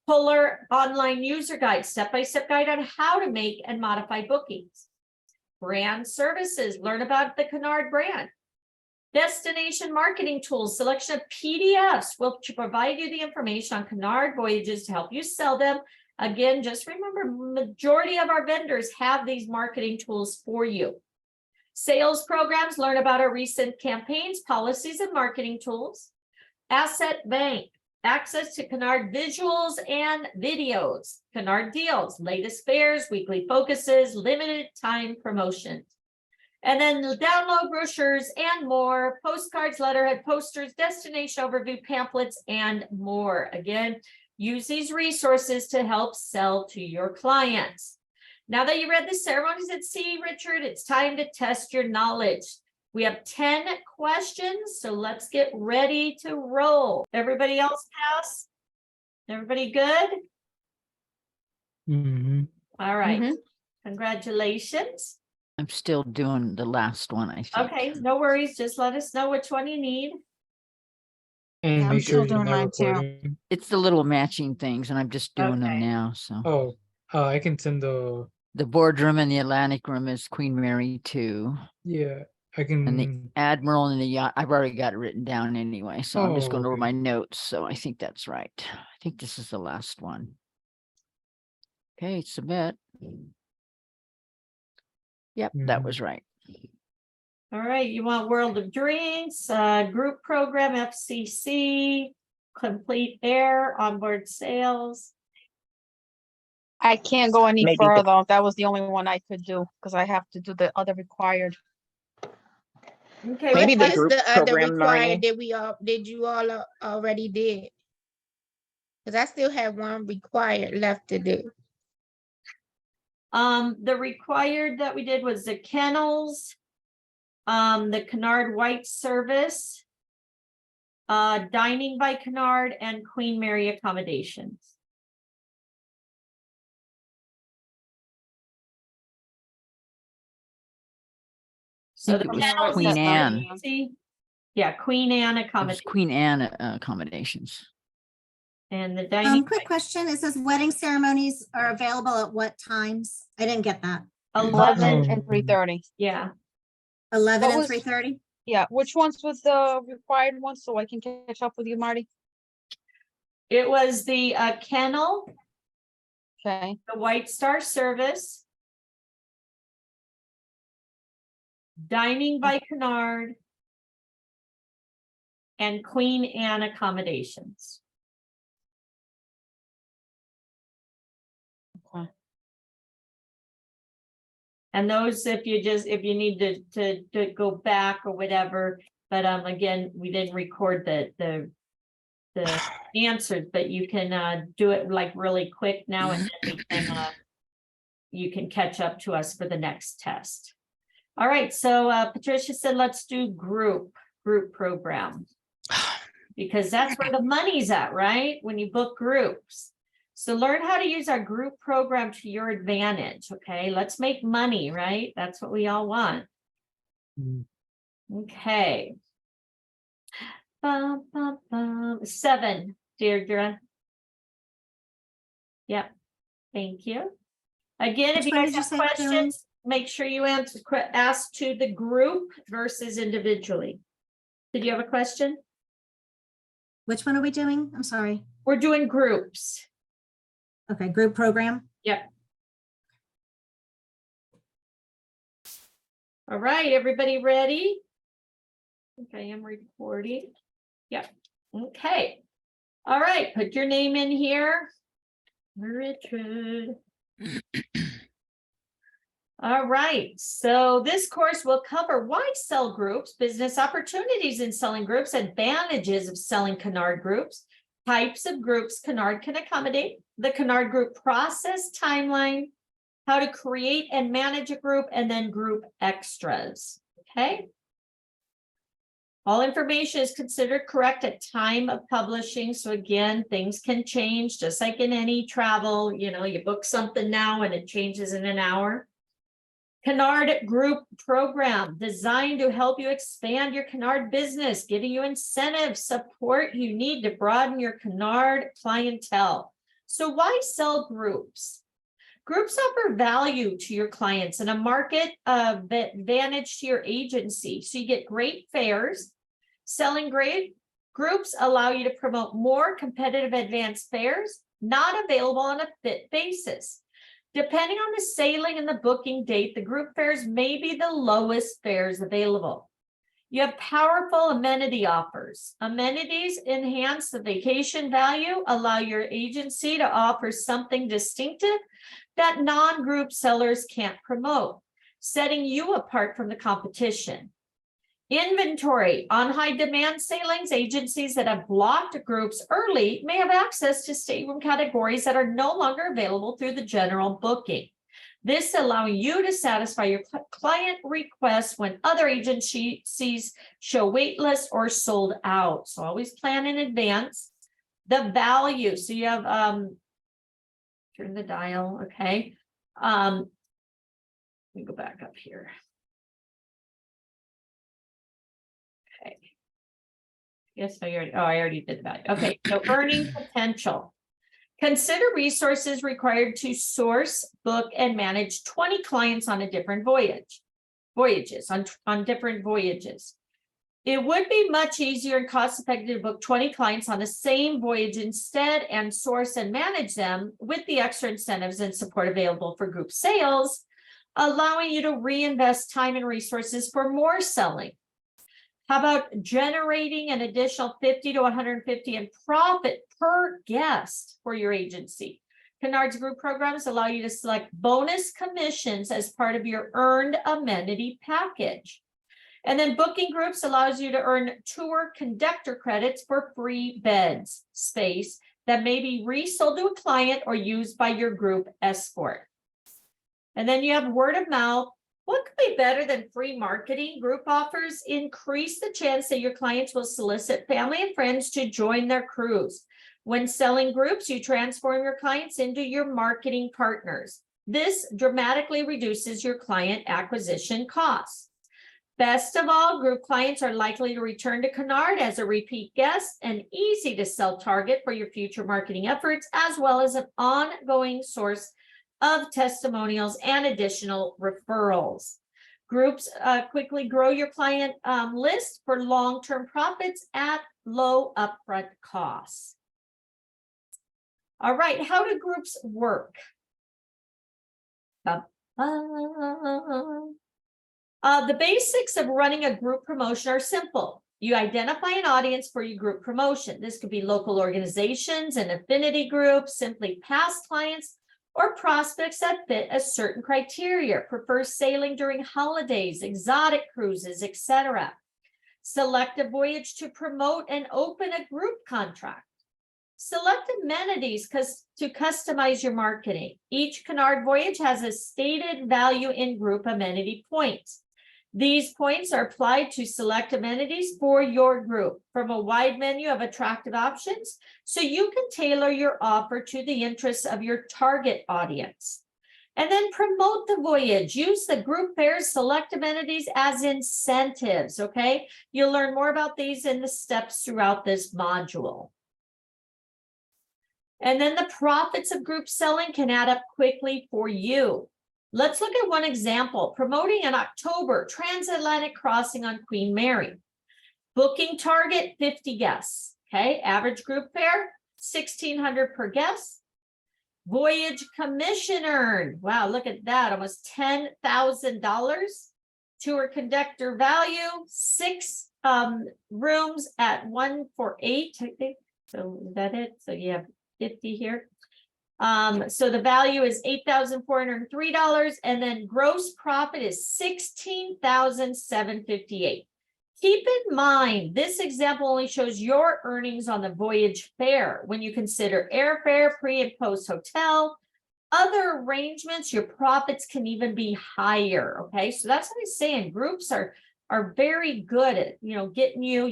S1: Polar online user guide, step-by-step guide on how to make and modify bookings. Brand services, learn about the Cunard brand. Destination marketing tools, selection of PDFs will provide you the information on Cunard voyages to help you sell them. Again, just remember, majority of our vendors have these marketing tools for you. Sales programs, learn about our recent campaigns, policies, and marketing tools. Asset bank, access to Cunard visuals and videos. Cunard deals, latest fares, weekly focuses, limited time promotions. And then the download brochures and more, postcards, letterhead posters, destination overview pamphlets, and more. Again, use these resources to help sell to your clients. Now that you read the ceremonies at sea, Richard, it's time to test your knowledge. We have 10 questions, so let's get ready to roll. Everybody else pass? Everybody good? All right.
S3: Mhm.
S1: Congratulations.
S5: I'm still doing the last one, I think.
S1: Okay, no worries. Just let us know which one you need.
S7: And
S6: I'm
S7: make
S6: still
S7: sure you're
S6: doing
S7: not
S6: mine too.
S7: recording.
S5: It's the little matching things, and I'm just doing them
S1: Okay.
S5: now, so.
S7: Oh, I can send the,
S5: The boardroom and the Atlantic room is Queen Mary 2.
S7: yeah, I
S5: And the
S7: can,
S5: Admiral and the yacht, I've already got it written down anyway, so I'm just
S7: Oh,
S5: going over
S7: okay.
S5: my notes, so I think that's right. I think this is the last one. Okay, submit. Yep, that
S7: Mhm.
S5: was right.
S1: All right, you want World of Drinks, group program, FCC, complete air, onboard sales.
S6: I can't go any
S8: Maybe the-
S6: further. That was the only one I could do because I have to do the other required.
S1: Okay,
S8: Maybe the
S1: what-
S8: group
S9: What's the other
S8: program,
S9: required
S8: Marnie.
S9: that you all already did? Cause I still have one required left to do.
S1: the required that we did was the kennels, the Cunard White Service, dining by Cunard, and Queen Mary accommodations. So
S5: think
S1: the
S5: it was
S1: kennels
S5: Queen
S1: is
S5: Anne.
S1: easy. Yeah, Queen Anne
S5: It was
S1: accommodations
S5: Queen Anne accommodations.
S1: and the dining.
S10: Quick question. It says wedding ceremonies are available at what times? I didn't get that.
S6: 11 and
S7: Um,
S6: 3:30.
S1: Yeah,
S10: 11
S6: What
S10: and
S6: was-
S10: 3:30?
S6: Yeah, which ones was the required ones so I can catch up with you, Marty?
S1: it was the kennel,
S6: Okay,
S1: the White Star Service, dining by Cunard, and Queen Anne accommodations.
S6: okay.
S1: And those, if you need to go back or whatever, but again, we didn't record the answers, but you can do it like really quick now and then we can you can catch up to us for the next test. All right, so Patricia said, let's do group program. Because that's where the money's at, right? When you book groups. So learn how to use our group program to your advantage, okay? Let's make money, right? That's what we all want.
S7: Mm.
S1: Okay. 7, Deirdre. Yep, thank you. Again, if
S10: Which
S1: you
S10: one
S1: guys
S10: did you
S1: have
S10: say, Karen?
S1: questions, make sure you ask to the group versus individually. Did you have a question?
S10: Which one are we doing? I'm sorry.
S1: We're doing groups.
S10: Okay, group program.
S1: Yep. All right, everybody ready? Okay, I'm recording. Yep. Okay. All right, put your name in here. Richard. All right, so this course will cover why sell groups, business opportunities in selling groups, advantages of selling Cunard groups, types of groups Cunard can accommodate, the Cunard group process timeline, how to create and manage a group, and then group extras. Okay. All information is considered correct at time of publishing. So again, things can change, just like in any travel, you know, you book something now and it changes in an hour. Cunard Group Program, designed to help you expand your Cunard business, giving you incentive support you need to broaden your Cunard clientele. So why sell groups? Groups offer value to your clients and a market advantage to your agency. So you get great fares. Selling great groups allow you to promote more competitive advanced fares, not available on a fit basis. Depending on the sailing and the booking date, the group fares may be the lowest fares available. You have powerful amenity offers. Amenities enhance the vacation value, allow your agency to offer something distinctive that non-group sellers can't promote, setting you apart from the competition. Inventory. On high demand sailings, agencies that have blocked groups early may have access to stateroom categories that are no longer available through the general booking. This allowing you to satisfy your client requests when other agencies show wait lists or sold out. So always plan in advance. The value. So you have turn the dial, okay. Let me go back up here. Okay. Yes, I already did that. Okay, so earning potential. Consider resources required to source, book, and manage 20 clients on a different voyages. It would be much easier and cost-effective to book 20 clients on the same voyage instead and source and manage them with the extra incentives and support available for group sales, allowing you to reinvest time and resources for more selling. How about generating an additional 50 to 150 in profit per guest for your agency? Cunard's group programs allow you to select bonus commissions as part of your earned amenity package. And then booking groups allows you to earn tour conductor credits for free beds space that may be resold to a client or used by your group escort. And then you have word of mouth. What could be better than free marketing? Group offers increase the chance that your clients will solicit family and friends to join their cruise. When selling groups, you transform your clients into your marketing partners. This dramatically reduces your client acquisition costs. Best of all, group clients are likely to return to Cunard as a repeat guest, an easy to sell target for your future marketing efforts, as well as an ongoing source of testimonials and additional referrals. Groups quickly grow your client list for long-term profits at low upfront costs. All right, how do groups work? The basics of running a group promotion are simple. You identify an audience for your group promotion. This could be local organizations and affinity groups, simply past clients, or prospects that fit a certain criteria, prefer sailing during holidays, exotic cruises, etc. Select a voyage to promote and open a group contract. Select amenities to customize your marketing. Each Cunard voyage has a stated value in group amenity points. These points are applied to select amenities for your group from a wide menu of attractive options, so you can tailor your offer to the interests of your target audience. And then promote the voyage. Use the group fares, select amenities as incentives, okay? You'll learn more about these in the steps throughout this module. And then the profits of group selling can add up quickly for you. Let's look at one example. Promoting an October transatlantic crossing on Queen Mary. Booking target 50 guests. Okay, average group fare $1,600 per guest. Voyage commission earned. Wow, look at that, almost $10,000. Tour conductor value 6 rooms at 1 for 8. I think so. Is that it? So you have 50 here. So the value is $8,403, and then gross profit is $16,758. Keep in mind, this example only shows your earnings on the voyage fare. When you consider airfare, pre and post hotel, other arrangements, your profits can even be higher. Okay, so that's what I'm saying. Groups are are very good at, getting you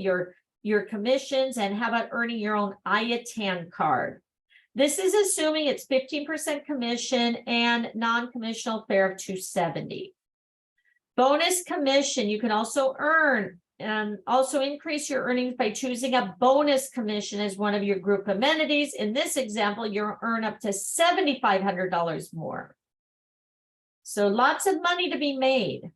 S1: your commissions, and how about earning your own IATAN card? This is assuming it's 15% commission and non-commissional fare of $270. Bonus commission, you can also earn and also increase your earnings by choosing a bonus commission as one of your group amenities. In this example, you'll earn up to $7,500 more. So lots of money to be made.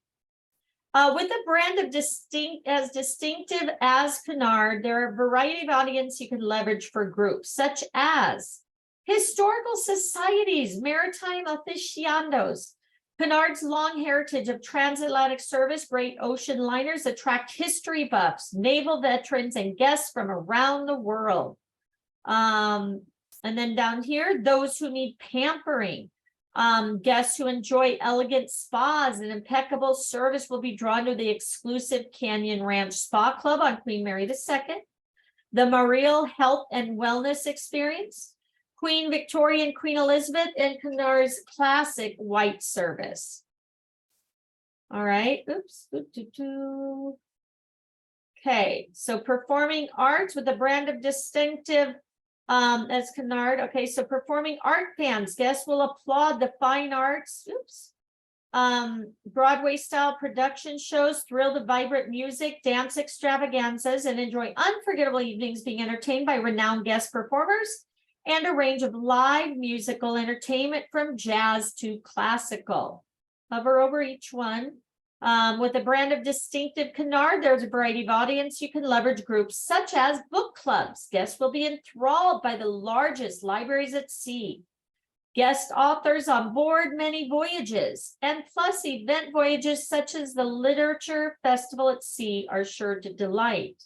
S1: With a brand of distinctive as Cunard, there are a variety of audience you can leverage for groups, such as historical societies, maritime aficionados. Cunard's long heritage of transatlantic service, great ocean liners attract history buffs, naval veterans, and guests from around the world. And then down here, those who need pampering. Guests who enjoy elegant spas and impeccable service will be drawn to the exclusive Canyon Ranch Spa Club on Queen Mary II. The Mariel Health and Wellness Experience. Queen Victoria and Queen Elizabeth, and Cunard's classic white service. All right, oops. Okay, so performing arts with a brand of distinctive as Cunard. Okay, so performing art fans, guests will applaud the fine arts. Oops. Broadway style production shows, thrill to vibrant music, dance extravaganzas, and enjoy unforgettable evenings being entertained by renowned guest performers, and a range of live musical entertainment from jazz to classical. Hover over each one. With a brand of distinctive Cunard, there's a variety of audience you can leverage groups such as book clubs. Guests will be enthralled by the largest libraries at sea. Guest authors on board many voyages, and plus event voyages such as the Literature Festival at Sea are sure to delight.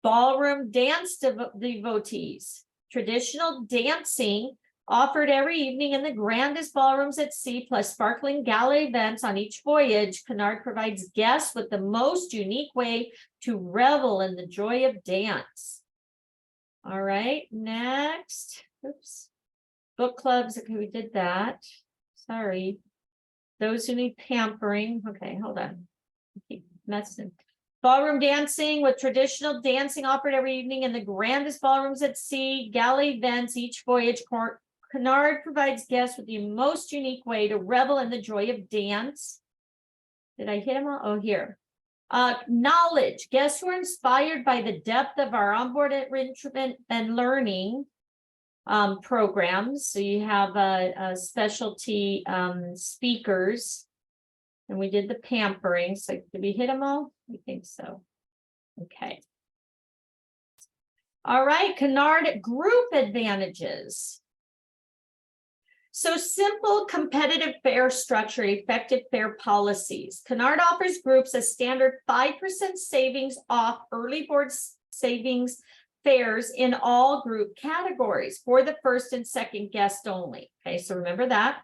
S1: Ballroom dance devotees. Traditional dancing offered every evening in the grandest ballrooms at sea, plus sparkling gala events on each voyage. Cunard provides guests with the most unique way to revel in the joy of dance. All right, next. Oops. Book clubs. Okay, we did that. Sorry. Those who need pampering. Okay, hold on. I keep messing. Ballroom dancing with traditional dancing offered every evening in the grandest ballrooms at sea, gala events each voyage. Cunard provides guests with the most unique way to revel in the joy of dance. Did I hit them all? Oh, here. Knowledge. Guests who are inspired by the depth of our onboard enrichment and learning programs. So you have a specialty speakers. And we did the pampering. So did we hit them all? I think so. Okay. All right, Cunard group advantages. So simple competitive fare structure, effective fare policies. Cunard offers groups a standard 5% savings off early board savings fares in all group categories for the first and second guest only. Okay, so remember that.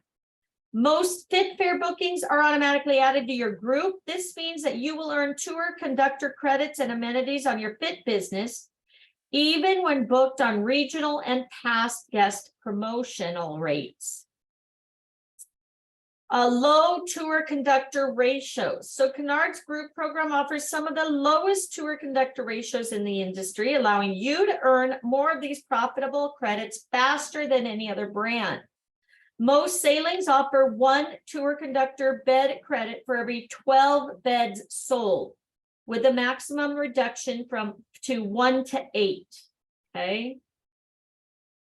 S1: Most fit fare bookings are automatically added to your group. This means that you will earn tour conductor credits and amenities on your fit business, even when booked on regional and past guest promotional rates. Low tour conductor ratios. So Cunard's group program offers some of the lowest tour conductor ratios in the industry, allowing you to earn more of these profitable credits faster than any other brand. Most sailings offer 1 tour conductor bed credit for every 12 beds sold, with a maximum reduction to 1 to 8. Okay.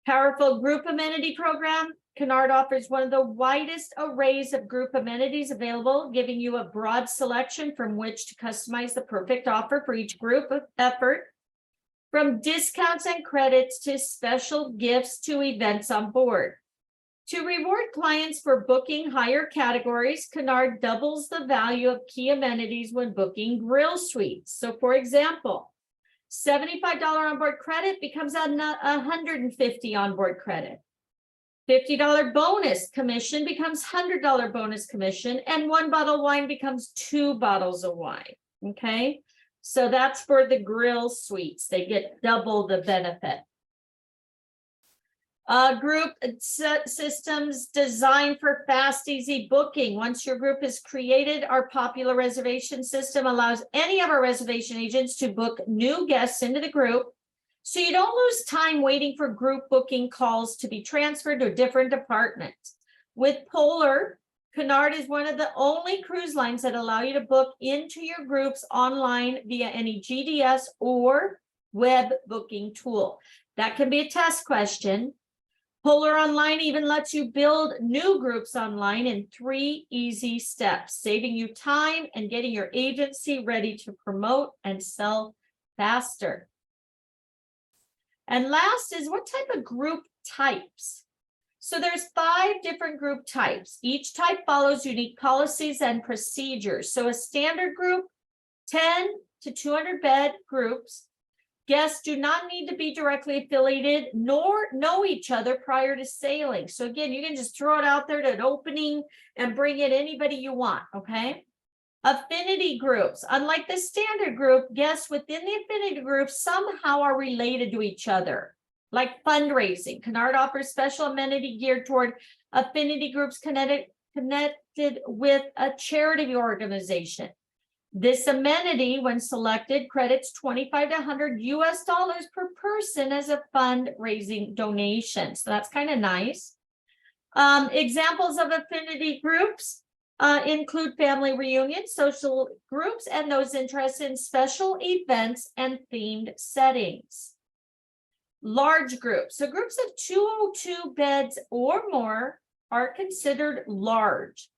S1: Powerful group amenity program. Cunard offers one of the widest arrays of group amenities available, giving you a broad selection from which to customize the perfect offer for each group of effort. From discounts and credits to special gifts to events on board. To reward clients for booking higher categories, Cunard doubles the value of key amenities when booking grill suites. So for example, $75 onboard credit becomes $150 onboard credit. $50 bonus commission becomes $100 bonus commission, and 1 bottle of wine becomes 2 bottles of wine. Okay, so that's for the grill suites. They get double the benefit. Group systems designed for fast, easy booking. Once your group is created, our popular reservation system allows any of our reservation agents to book new guests into the group. So you don't lose time waiting for group booking calls to be transferred to a different department. With Polar, Cunard is one of the only cruise lines that allow you to book into your groups online via any GDS or web booking tool. That can be a test question. Polar Online even lets you build new groups online in 3 easy steps, saving you time and getting your agency ready to promote and sell faster. And last is what type of group types? So there's 5 different group types. Each type follows unique policies and procedures. So a standard group, 10 to 200 bed groups. Guests do not need to be directly affiliated nor know each other prior to sailing. So again, you can just throw it out there to an opening and bring in anybody you want, okay? Affinity groups. Unlike the standard group, guests within the affinity group somehow are related to each other. Like fundraising, Cunard offers special amenity geared toward affinity groups connected with a charity organization. This amenity, when selected, credits $25 to $100 per person as a fundraising donation. So that's kind of nice. Examples of affinity groups include family reunions, social groups, and those interested in special events and themed settings. Large groups. So groups of 202 beds or more are considered large.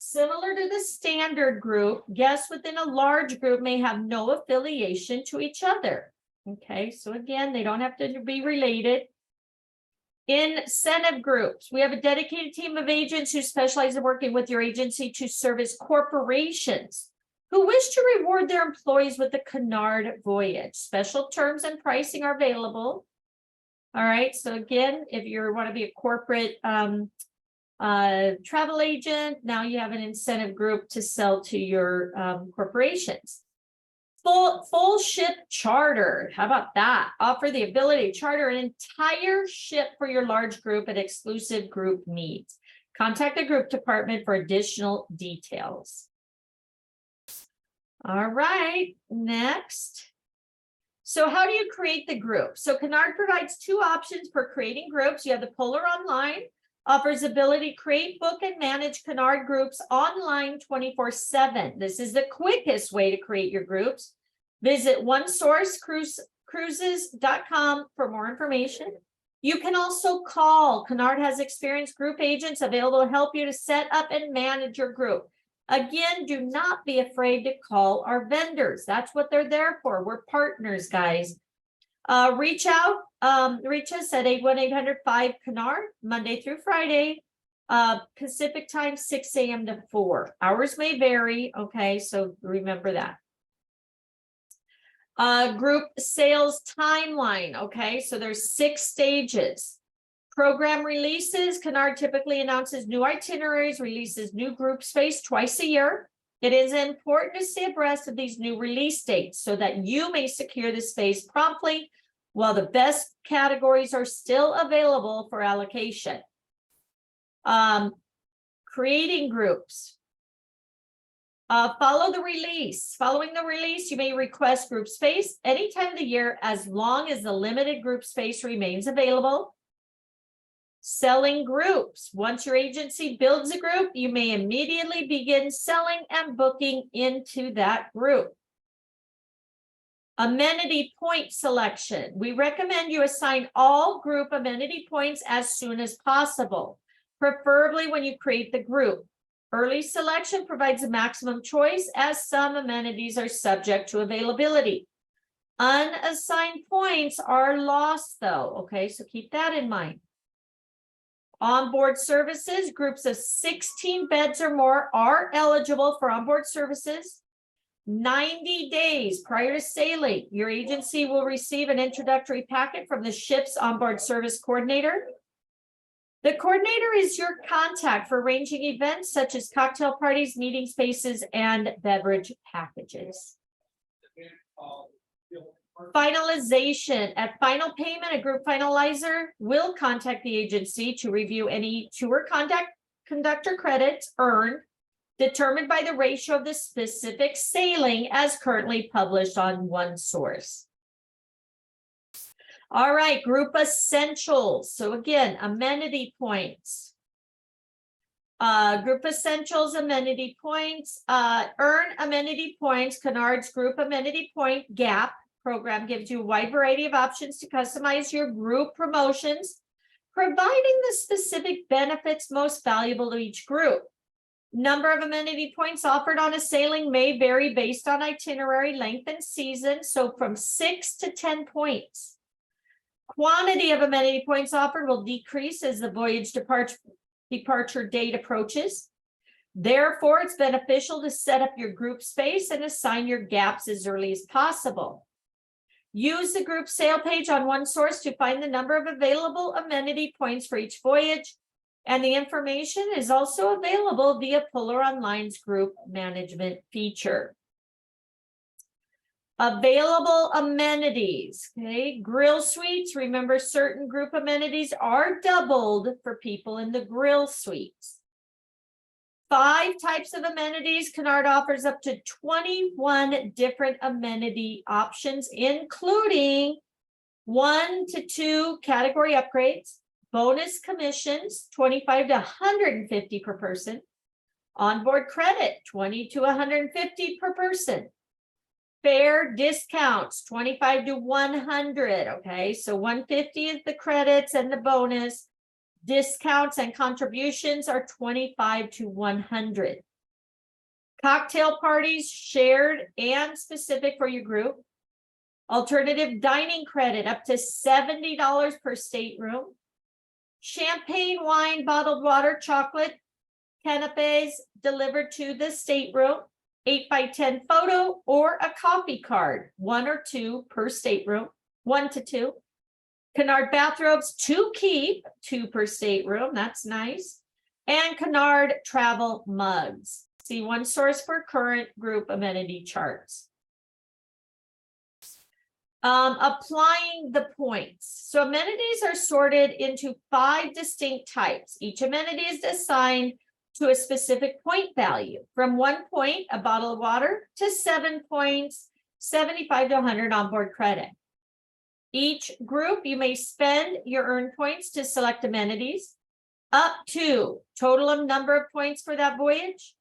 S1: Similar to the standard group, guests within a large group may have no affiliation to each other. Okay, so again, they don't have to be related. Incentive groups. We have a dedicated team of agents who specialize in working with your agency to service corporations who wish to reward their employees with the Cunard voyage. Special terms and pricing are available. All right, so again, if you want to be a corporate travel agent, now you have an incentive group to sell to your corporations. Full ship charter. How about that? Offer the ability to charter an entire ship for your large group at exclusive group needs. Contact the group department for additional details. All right, next. So how do you create the group? So Cunard provides 2 options for creating groups. You have the Polar Online, offers ability to create, book, and manage Cunard groups online 24/7. This is the quickest way to create your groups. Visit onesourcecruises.com for more information. You can also call. Cunard has experienced group agents available to help you to set up and manage your group. Again, do not be afraid to call our vendors. That's what they're there for. We're partners, guys. Reach us at 81800-5-CUNARD, Monday through Friday, Pacific time, 6 a.m. to 4. Hours may vary, okay, so remember that. Group sales timeline, okay, so there's 6 stages. Program releases, Cunard typically announces new itineraries, releases new group space twice a year. It is important to stay abreast of these new release dates so that you may secure the space promptly while the best categories are still available for allocation. Creating groups. Follow the release. Following the release, you may request group space any time of the year as long as the limited group space remains available. Selling groups. Once your agency builds a group, you may immediately begin selling and booking into that group. Amenity point selection. We recommend you assign all group amenity points as soon as possible, preferably when you create the group. Early selection provides a maximum choice as some amenities are subject to availability. Unassigned points are lost though, okay, so keep that in mind. Onboard services, groups of 16 beds or more are eligible for onboard services. 90 days prior to sailing, your agency will receive an introductory packet from the ship's onboard service coordinator. The coordinator is your contact for arranging events such as cocktail parties, meeting spaces, and beverage packages. Finalization. At final payment, a group finalizer will contact the agency to review any tour conductor credits earned, determined by the ratio of the specific sailing as currently published on OneSource. All right, group essentials. So again, amenity points. Group essentials, amenity points, earn amenity points. Cunard's group amenity point gap program gives you a wide variety of options to customize your group promotions, providing the specific benefits most valuable to each group. Number of amenity points offered on a sailing may vary based on itinerary length and season, so from 6 to 10 points. Quantity of amenity points offered will decrease as the voyage departure date approaches. Therefore, it's beneficial to set up your group space and assign your gaps as early as possible. Use the group sale page on OneSource to find the number of available amenity points for each voyage, and the information is also available via Polar Online's group management feature. Available amenities, okay, grill suites. Remember, certain group amenities are doubled for people in the grill suites. 5 types of amenities. Cunard offers up to 21 different amenity options, including 1 to 2 category upgrades, bonus commissions, 25 to 150 per person, onboard credit, 20 to 150 per person. Fare discounts, 25 to 100, okay? So 150 is the credits and the bonus. Discounts and contributions are 25 to 100. Cocktail parties, shared and specific for your group. Alternative dining credit up to $70 per stateroom. Champagne, wine, bottled water, chocolate, canapes delivered to the stateroom. 8x10 photo or a coffee card, 1 or 2 per stateroom, 1 to 2. Cunard bathrobes to keep, 2 per stateroom, that's nice. And Cunard travel mugs. See OneSource for current group amenity charts. Applying the points. So amenities are sorted into 5 distinct types. Each amenity is assigned to a specific point value, from 1 point, a bottle of water, to 7 points, 75 to 100 onboard credit. Each group, you may spend your earned points to select amenities, up to total of number of points for that voyage.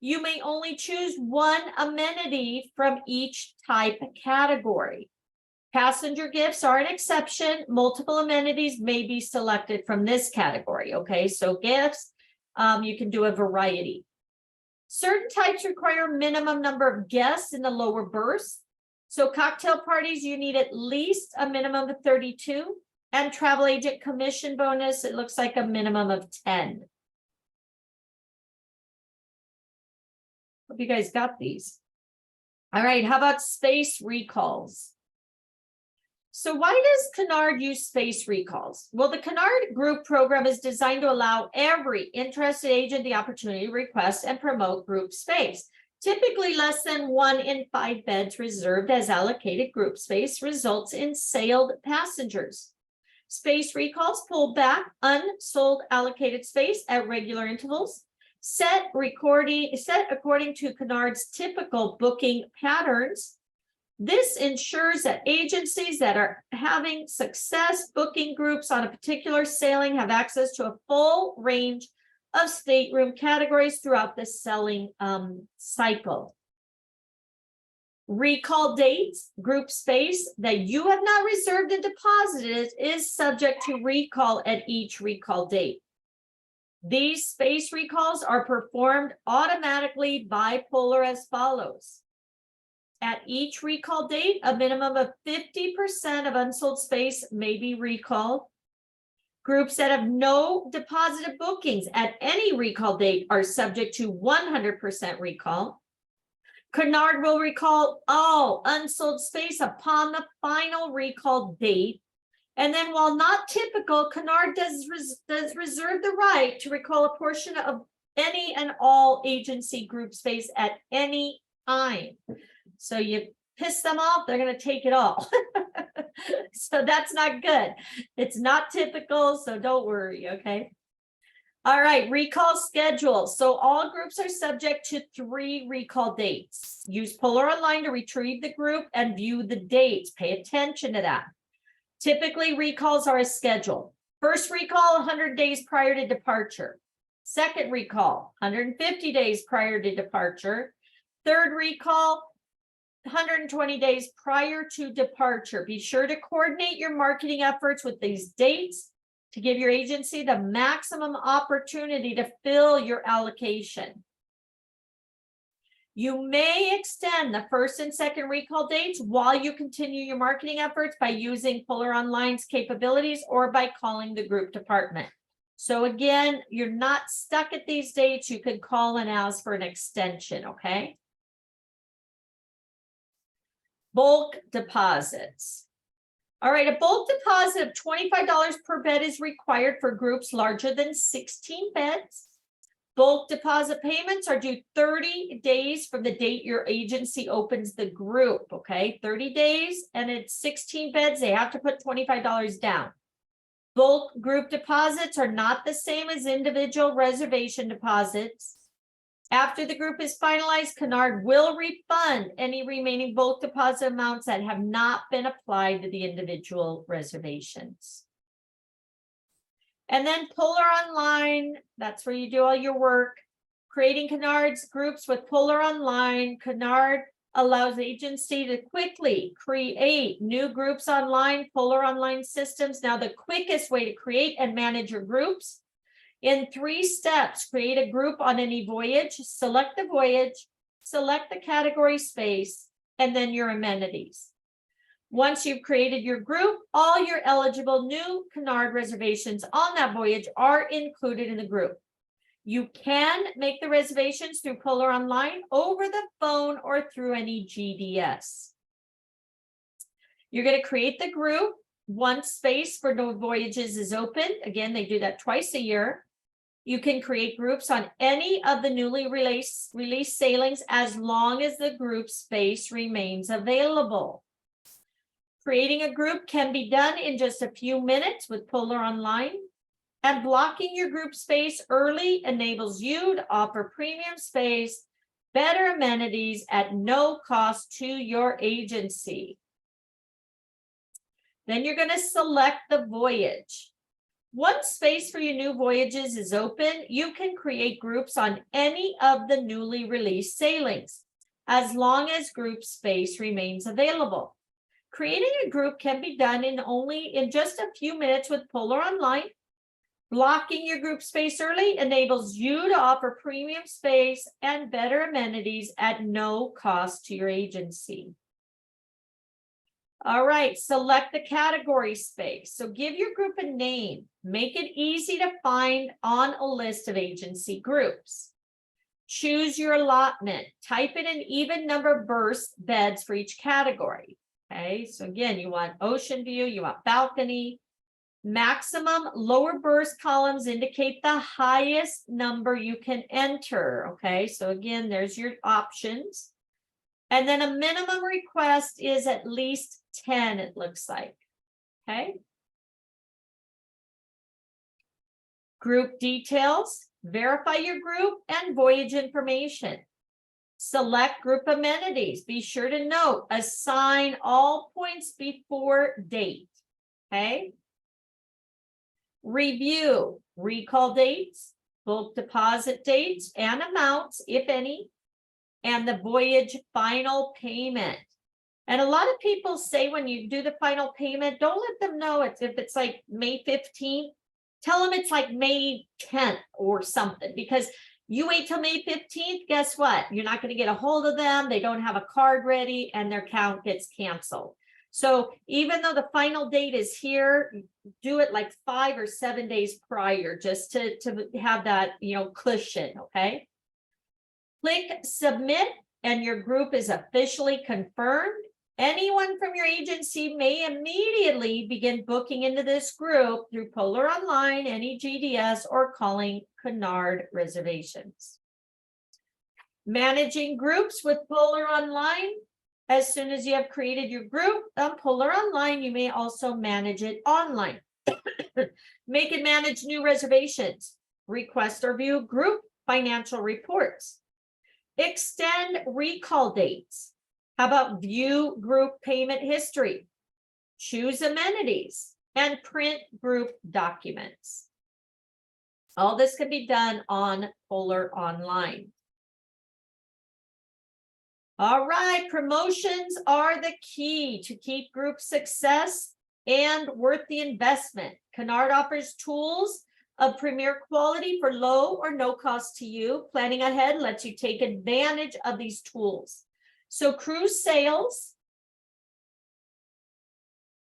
S1: You may only choose 1 amenity from each type category. Passenger gifts are an exception. Multiple amenities may be selected from this category, okay? So gifts, you can do a variety. Certain types require a minimum number of guests in the lower berths. So cocktail parties, you need at least a minimum of 32. And travel agent commission bonus, it looks like a minimum of 10. Hope you guys got these. All right, how about space recalls? So why does Cunard use space recalls? Well, the Cunard group program is designed to allow every interested agent the opportunity to request and promote group space. Typically, less than 1 in 5 beds reserved as allocated group space results in sailed passengers. Space recalls pull back unsold allocated space at regular intervals, set according to Cunard's typical booking patterns. This ensures that agencies that are having success booking groups on a particular sailing have access to a full range of stateroom categories throughout the selling cycle. Recall dates, group space that you have not reserved and deposited is subject to recall at each recall date. These space recalls are performed automatically by Polar as follows. At each recall date, a minimum of 50% of unsold space may be recalled. Groups that have no deposited bookings at any recall date are subject to 100% recall. Cunard will recall all unsold space upon the final recall date. And then while not typical, Cunard does reserve the right to recall a portion of any and all agency group space at any time. So you piss them off, they're gonna take it all. So that's not good. It's not typical, so don't worry, okay? All right, recall schedule. So all groups are subject to 3 recall dates. Use Polar Online to retrieve the group and view the dates. Pay attention to that. Typically, recalls are as scheduled. First recall, 100 days prior to departure. Second recall, 150 days prior to departure. Third recall, 120 days prior to departure. Be sure to coordinate your marketing efforts with these dates to give your agency the maximum opportunity to fill your allocation. You may extend the first and second recall dates while you continue your marketing efforts by using Polar Online's capabilities or by calling the group department. So again, you're not stuck at these dates. You could call and ask for an extension, okay? Bulk deposits. All right, a bulk deposit of $25 per bed is required for groups larger than 16 beds. Bulk deposit payments are due 30 days from the date your agency opens the group, okay? 30 days, and it's 16 beds, they have to put $25 down. Bulk group deposits are not the same as individual reservation deposits. After the group is finalized, Cunard will refund any remaining bulk deposit amounts that have not been applied to the individual reservations. And then Polar Online, that's where you do all your work. Creating Cunard's groups with Polar Online. Cunard allows agency to quickly create new groups online, Polar Online systems. Now, the quickest way to create and manage your groups in 3 steps: create a group on any voyage, select the voyage, select the category space, and then your amenities. Once you've created your group, all your eligible new Cunard reservations on that voyage are included in the group. You can make the reservations through Polar Online, over the phone, or through any GDS. You're going to create the group once space for no voyages is open. Again, they do that twice a year. You can create groups on any of the newly released sailings as long as the group space remains available. Creating a group can be done in just a few minutes with Polar Online, and blocking your group space early enables you to offer premium space, better amenities at no cost to your agency. Then you're going to select the voyage. Once space for your new voyages is open, you can create groups on any of the newly released sailings, as long as group space remains available. Creating a group can be done in just a few minutes with Polar Online. Blocking your group space early enables you to offer premium space and better amenities at no cost to your agency. All right, select the category space. So give your group a name. Make it easy to find on a list of agency groups. Choose your allotment. Type in an even number of berths, beds for each category. Okay, so again, you want ocean view, you want balcony. Maximum lower berth columns indicate the highest number you can enter. Okay, so again, there's your options. And then a minimum request is at least 10, it looks like. Okay. Group details, verify your group and voyage information. Select group amenities. Be sure to note, assign all points before date. Okay. Review recall dates, bulk deposit dates and amounts, if any, and the voyage final payment. And a lot of people say when you do the final payment, don't let them know if it's like May 15th, tell them it's like May 10th or something, because you wait till May 15th, guess what? You're not going to get a hold of them. They don't have a card ready and their account gets canceled. So even though the final date is here, do it like 5 or 7 days prior, just to have that, cushion, okay? Click submit and your group is officially confirmed. Anyone from your agency may immediately begin booking into this group through Polar Online, any GDS, or calling Cunard reservations. Managing groups with Polar Online. As soon as you have created your group on Polar Online, you may also manage it online. Make and manage new reservations. Request or view group financial reports. Extend recall dates. How about view group payment history? Choose amenities and print group documents. All this can be done on Polar Online. All right, promotions are the key to keep group success and worth the investment. Cunard offers tools of premier quality for low or no cost to you. Planning ahead lets you take advantage of these tools. So cruise sales,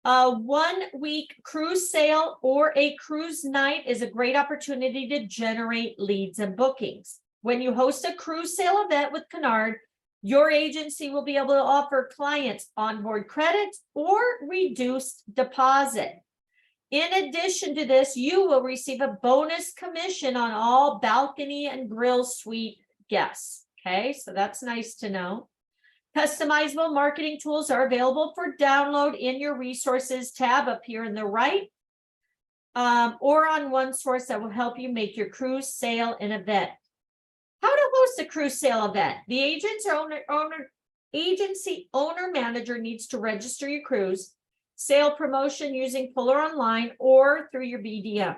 S1: a 1 week cruise sale or a cruise night is a great opportunity to generate leads and bookings. When you host a cruise sale event with Cunard, your agency will be able to offer clients onboard credits or reduced deposit. In addition to this, you will receive a bonus commission on all balcony and grill suite guests. Okay, so that's nice to know. Customizable marketing tools are available for download in your resources tab up here in the right, or on OneSource that will help you make your cruise sale an event. How to host a cruise sale event. The agency owner manager needs to register your cruise sale promotion using Polar Online or through your BDM.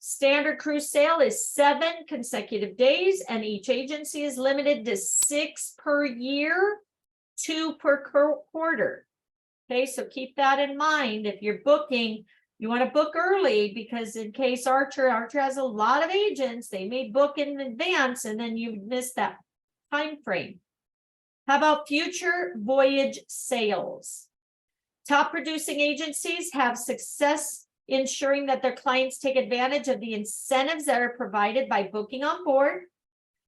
S1: Standard cruise sale is 7 consecutive days, and each agency is limited to 6 per year, 2 per quarter. Okay, so keep that in mind. If you're booking, you want to book early, because in case Archer has a lot of agents, they may book in advance and then you miss that time frame. How about future voyage sales? Top producing agencies have success ensuring that their clients take advantage of the incentives that are provided by booking on board.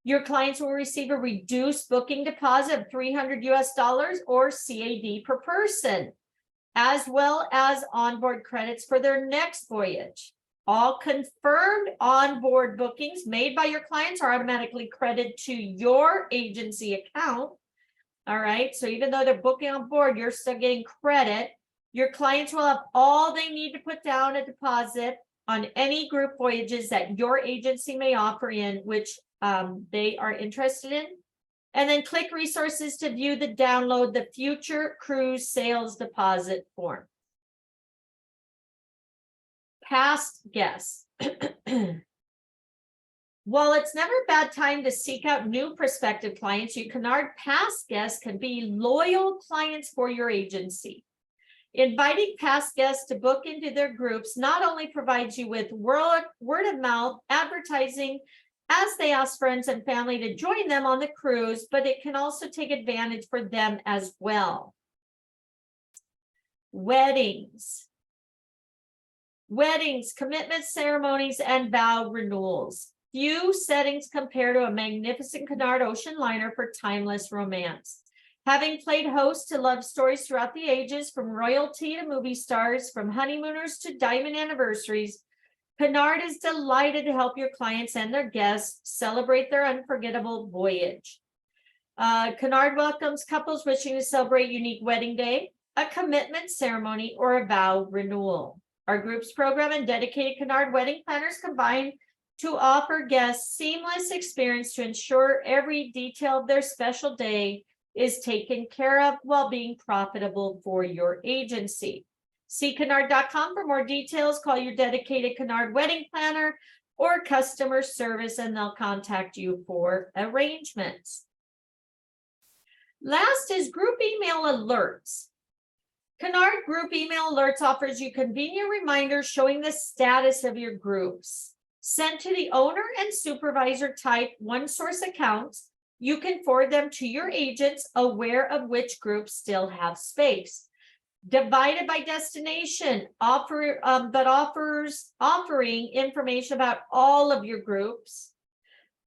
S1: Your clients will receive a reduced booking deposit of $300 or CAD per person, as well as onboard credits for their next voyage. All confirmed onboard bookings made by your clients are automatically credited to your agency account. All right, so even though they're booking on board, you're still getting credit. Your clients will have all they need to put down a deposit on any group voyages that your agency may offer in which they are interested in. And then click resources to view the download the future cruise sales deposit form. Past guests. While it's never a bad time to seek out new prospective clients, you Cunard past guests can be loyal clients for your agency. Inviting past guests to book into their groups not only provides you with word of mouth advertising as they ask friends and family to join them on the cruise, but it can also take advantage for them as well. Weddings. Weddings, commitment ceremonies, and vow renewals. Few settings compare to a magnificent Cunard ocean liner for timeless romance. Having played host to love stories throughout the ages, from royalty to movie stars, from honeymooners to diamond anniversaries, Cunard is delighted to help your clients and their guests celebrate their unforgettable voyage. Cunard welcomes couples wishing to celebrate a unique wedding day, a commitment ceremony, or a vow renewal. Our groups program and dedicated Cunard wedding planners combine to offer guests seamless experience to ensure every detail of their special day is taken care of while being profitable for your agency. See Cunard.com for more details. Call your dedicated Cunard wedding planner or customer service and they'll contact you for arrangements. Last is group email alerts. Cunard group email alerts offers you convenient reminders showing the status of your groups. Sent to the owner and supervisor type OneSource accounts, you can forward them to your agents aware of which groups still have space. Divided by destination, offering information about all of your groups.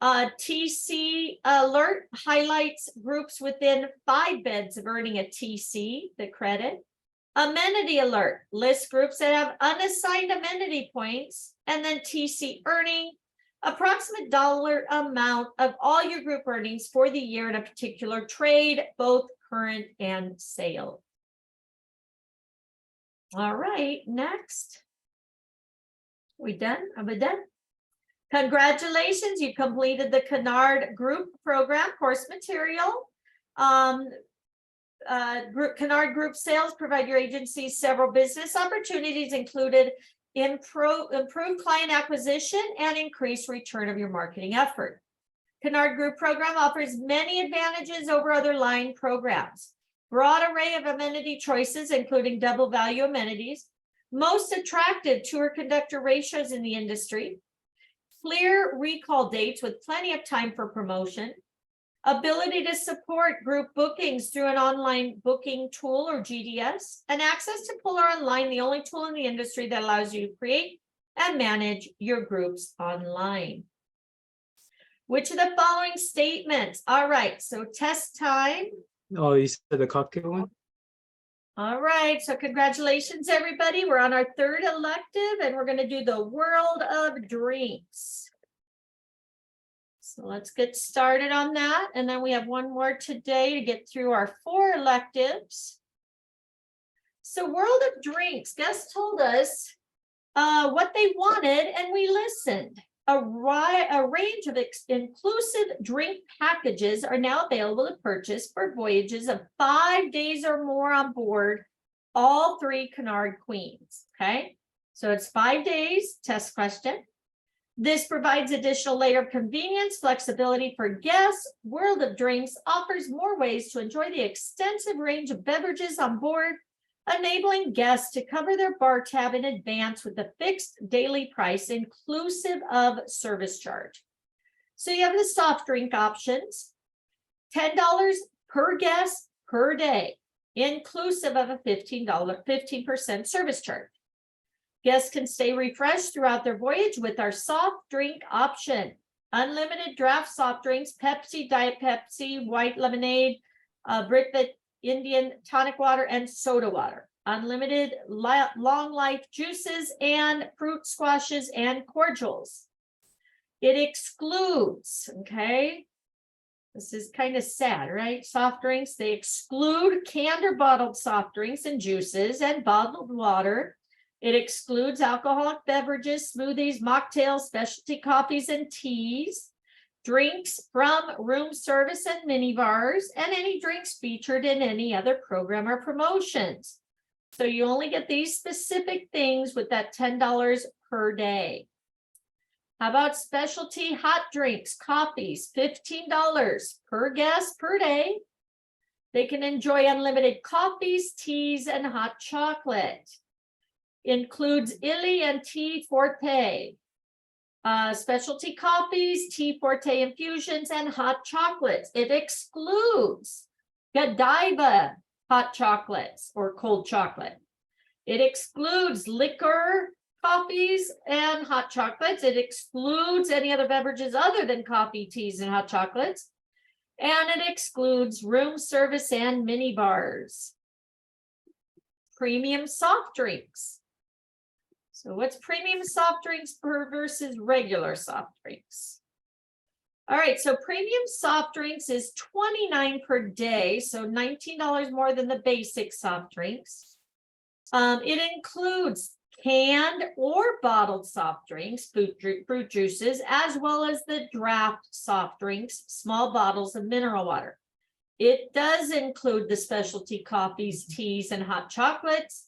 S1: TC alert highlights groups within 5 beds of earning a TC, the credit. Amenity alert lists groups that have unassigned amenity points, and then TC earning approximate dollar amount of all your group earnings for the year in a particular trade, both current and sale. All right, next. We done? Are we done? Congratulations, you completed the Cunard group program course material. Cunard group sales provide your agency several business opportunities, included improved client acquisition and increased return of your marketing effort. Cunard group program offers many advantages over other line programs. Broad array of amenity choices, including double value amenities, most attractive tour conductor ratios in the industry, clear recall dates with plenty of time for promotion, ability to support group bookings through an online booking tool or GDS, and access to Puller Online, the only tool in the industry that allows you to create and manage your groups online. Which of the following statements? All right, so test time.
S7: Oh, you said the cocktail one?
S1: All right, so congratulations, everybody. We're on our third elective and we're going to do the world of drinks. So let's get started on that. And then we have one more today to get through our 4 electives. So world of drinks, guests told us what they wanted and we listened. A range of inclusive drink packages are now available to purchase for voyages of 5 days or more on board all 3 Cunard Queens. Okay, so it's 5 days. Test question. This provides additional layer of convenience, flexibility for guests. World of Drinks offers more ways to enjoy the extensive range of beverages on board, enabling guests to cover their bar tab in advance with a fixed daily price inclusive of service charge. So you have the soft drink options, $10 per guest per day, inclusive of a 15% service charge. Guests can stay refreshed throughout their voyage with our soft drink option. Unlimited draft soft drinks, Pepsi, Diet Pepsi, white lemonade, Britvic, Indian tonic water, and soda water. Unlimited long life juices and fruit squashes and cordials. It excludes, okay, this is kind of sad, right? Soft drinks, they exclude canned or bottled soft drinks and juices and bottled water. It excludes alcoholic beverages, smoothies, mocktails, specialty coffees and teas, drinks from room service and minibars, and any drinks featured in any other program or promotions. So you only get these specific things with that $10 per day. How about specialty hot drinks, coffees, $15 per guest per day. They can enjoy unlimited coffees, teas, and hot chocolate. Includes Illy and Tea Forte. Specialty coffees, tea forte infusions, and hot chocolates. It excludes Godiva hot chocolates or cold chocolate. It excludes liquor, coffees, and hot chocolates. It excludes any other beverages other than coffee, teas, and hot chocolates. And it excludes room service and mini bars. Premium soft drinks. So what's premium soft drinks versus regular soft drinks? All right, so premium soft drinks is $29 per day, so $19 more than the basic soft drinks. It includes canned or bottled soft drinks, fruit juices, as well as the draft soft drinks, small bottles of mineral water. It does include the specialty coffees, teas, and hot chocolates.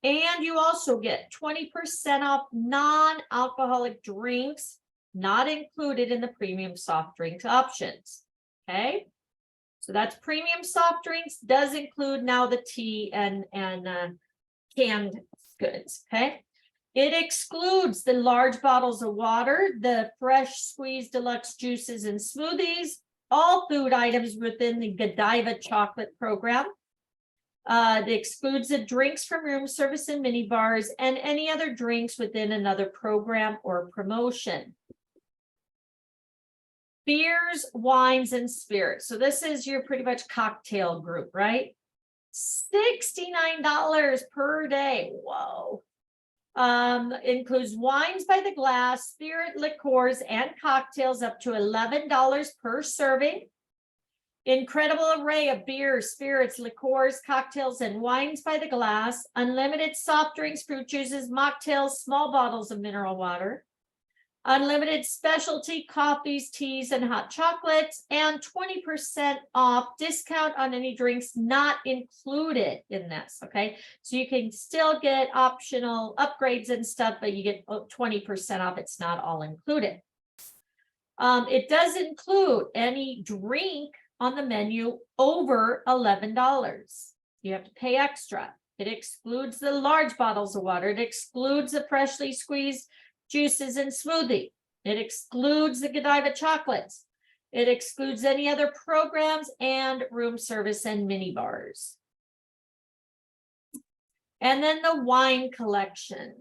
S1: And you also get 20% off non-alcoholic drinks, not included in the premium soft drinks options. Okay, so that's premium soft drinks, does include now the tea and canned goods. Okay, it excludes the large bottles of water, the fresh squeezed deluxe juices and smoothies, all food items within the Godiva chocolate program. It excludes the drinks from room service and mini bars and any other drinks within another program or promotion. Beers, wines, and spirits. So this is your pretty much cocktail group, right? $69 per day. Whoa. Includes wines by the glass, spirit liqueurs, and cocktails up to $11 per serving. Incredible array of beers, spirits, liqueurs, cocktails, and wines by the glass. Unlimited soft drinks, fruit juices, mocktails, small bottles of mineral water. Unlimited specialty coffees, teas, and hot chocolates, and 20% off discount on any drinks not included in this, okay? So you can still get optional upgrades and stuff, but you get 20% off. It's not all included. It does include any drink on the menu over $11. You have to pay extra. It excludes the large bottles of water. It excludes the freshly squeezed juices and smoothie. It excludes the Godiva chocolates. It excludes any other programs and room service and mini bars. And then the wine collection.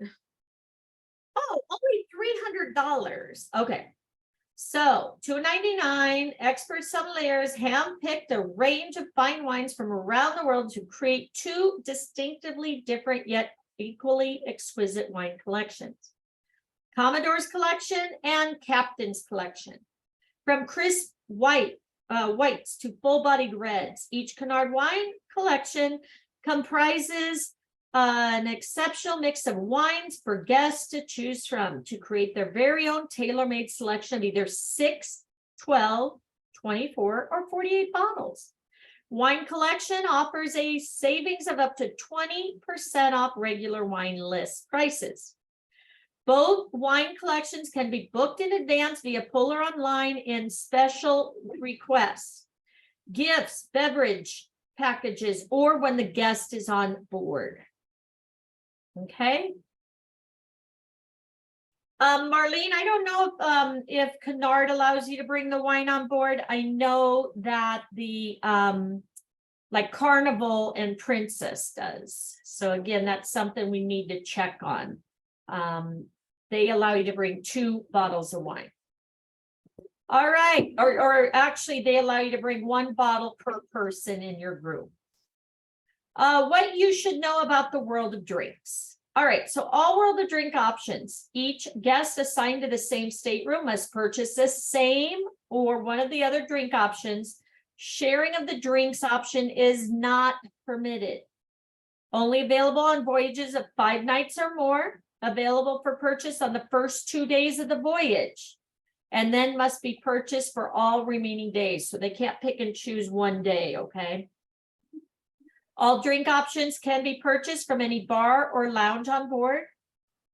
S1: Oh, only $300. Okay. So $2.99, expert sommeliers handpicked a range of fine wines from around the world to create two distinctively different yet equally exquisite wine collections. Commodore's collection and Captain's collection. From crisp whites to full-bodied reds, each Cunard wine collection comprises an exceptional mix of wines for guests to choose from to create their very own tailor-made selection of either 6, 12, 24, or 48 bottles. Wine collection offers a savings of up to 20% off regular wine list prices. Both wine collections can be booked in advance via Polar Online in special requests, gifts, beverage packages, or when the guest is on board. Okay. Marlene, I don't know if Cunard allows you to bring the wine on board. I know that the like Carnival and Princess does. So again, that's something we need to check on. They allow you to bring 2 bottles of wine. All right, or actually they allow you to bring 1 bottle per person in your group. What you should know about the World of Drinks. All right, so all World of Drink options. Each guest assigned to the same stateroom must purchase the same or one of the other drink options. Sharing of the drinks option is not permitted. Only available on voyages of 5 nights or more. Available for purchase on the first 2 days of the voyage, and then must be purchased for all remaining days. So they can't pick and choose one day, okay? All drink options can be purchased from any bar or lounge on board.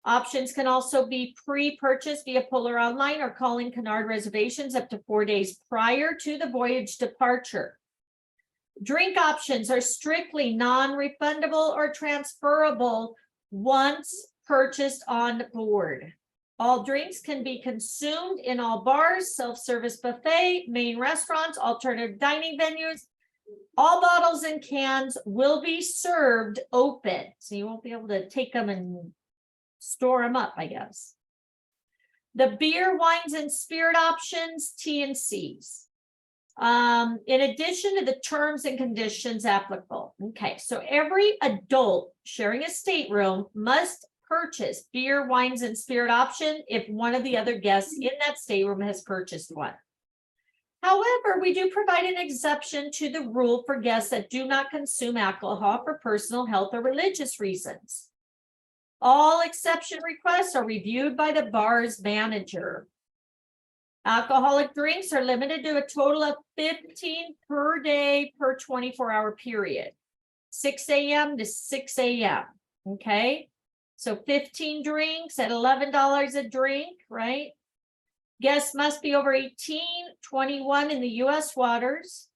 S1: Options can also be pre-purchased via Polar Online or calling Cunard reservations up to 4 days prior to the voyage departure. Drink options are strictly non-refundable or transferable once purchased on board. All drinks can be consumed in all bars, self-service buffet, main restaurants, alternative dining venues. All bottles and cans will be served open, so you won't be able to take them and store them up, I guess. The beer, wines, and spirit options, T&Cs. In addition to the terms and conditions applicable. Okay, so every adult sharing a stateroom must purchase beer, wines, and spirit option if one of the other guests in that stateroom has purchased one. However, we do provide an exception to the rule for guests that do not consume alcohol for personal health or religious reasons. All exception requests are reviewed by the bar's manager. Alcoholic drinks are limited to a total of 15 per day per 24-hour period, 6 a.m. to 6 a.m. Okay. So 15 drinks at $11 a drink, right? Guests must be over 18, 21 in the U.S. waters.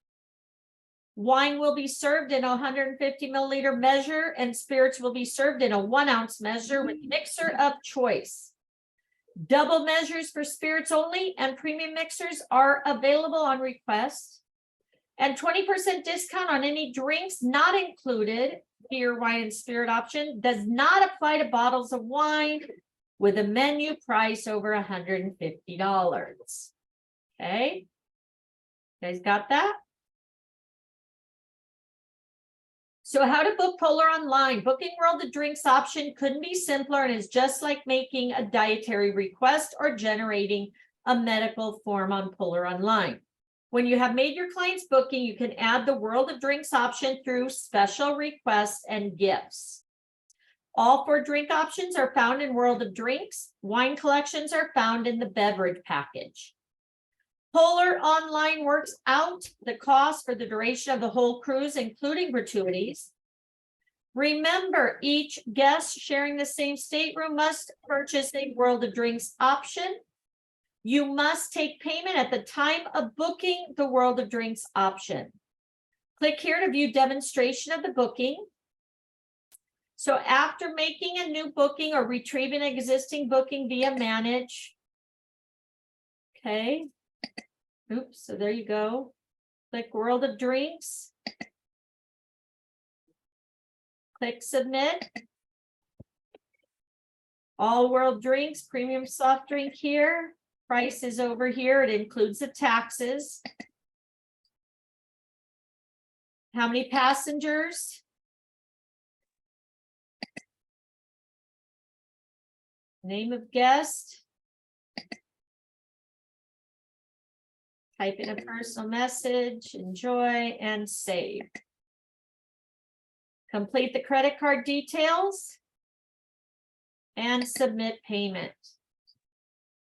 S1: Wine will be served in a 150 milliliter measure, and spirits will be served in a 1 ounce measure with mixer of choice. Double measures for spirits only and premium mixers are available on request. And 20% discount on any drinks not included. Beer, wine, and spirit option does not apply to bottles of wine with a menu price over $150. Okay, you guys got that? So how to book Polar Online. Booking World of Drinks option couldn't be simpler and is just like making a dietary request or generating a medical form on Polar Online. When you have made your client's booking, you can add the World of Drinks option through special requests and gifts. All 4 drink options are found in World of Drinks. Wine collections are found in the beverage package. Polar Online works out the cost for the duration of the whole cruise, including gratuities. Remember, each guest sharing the same stateroom must purchase a World of Drinks option. You must take payment at the time of booking the World of Drinks option. Click here to view demonstration of the booking. So after making a new booking or retrieving an existing booking via manage. Okay. Oops, so there you go. Click World of Drinks. Click submit. All World Drinks, premium soft drink here. Price is over here. It includes the taxes. How many passengers? Name of guest. Type in a personal message, enjoy, and save. Complete the credit card details and submit payment.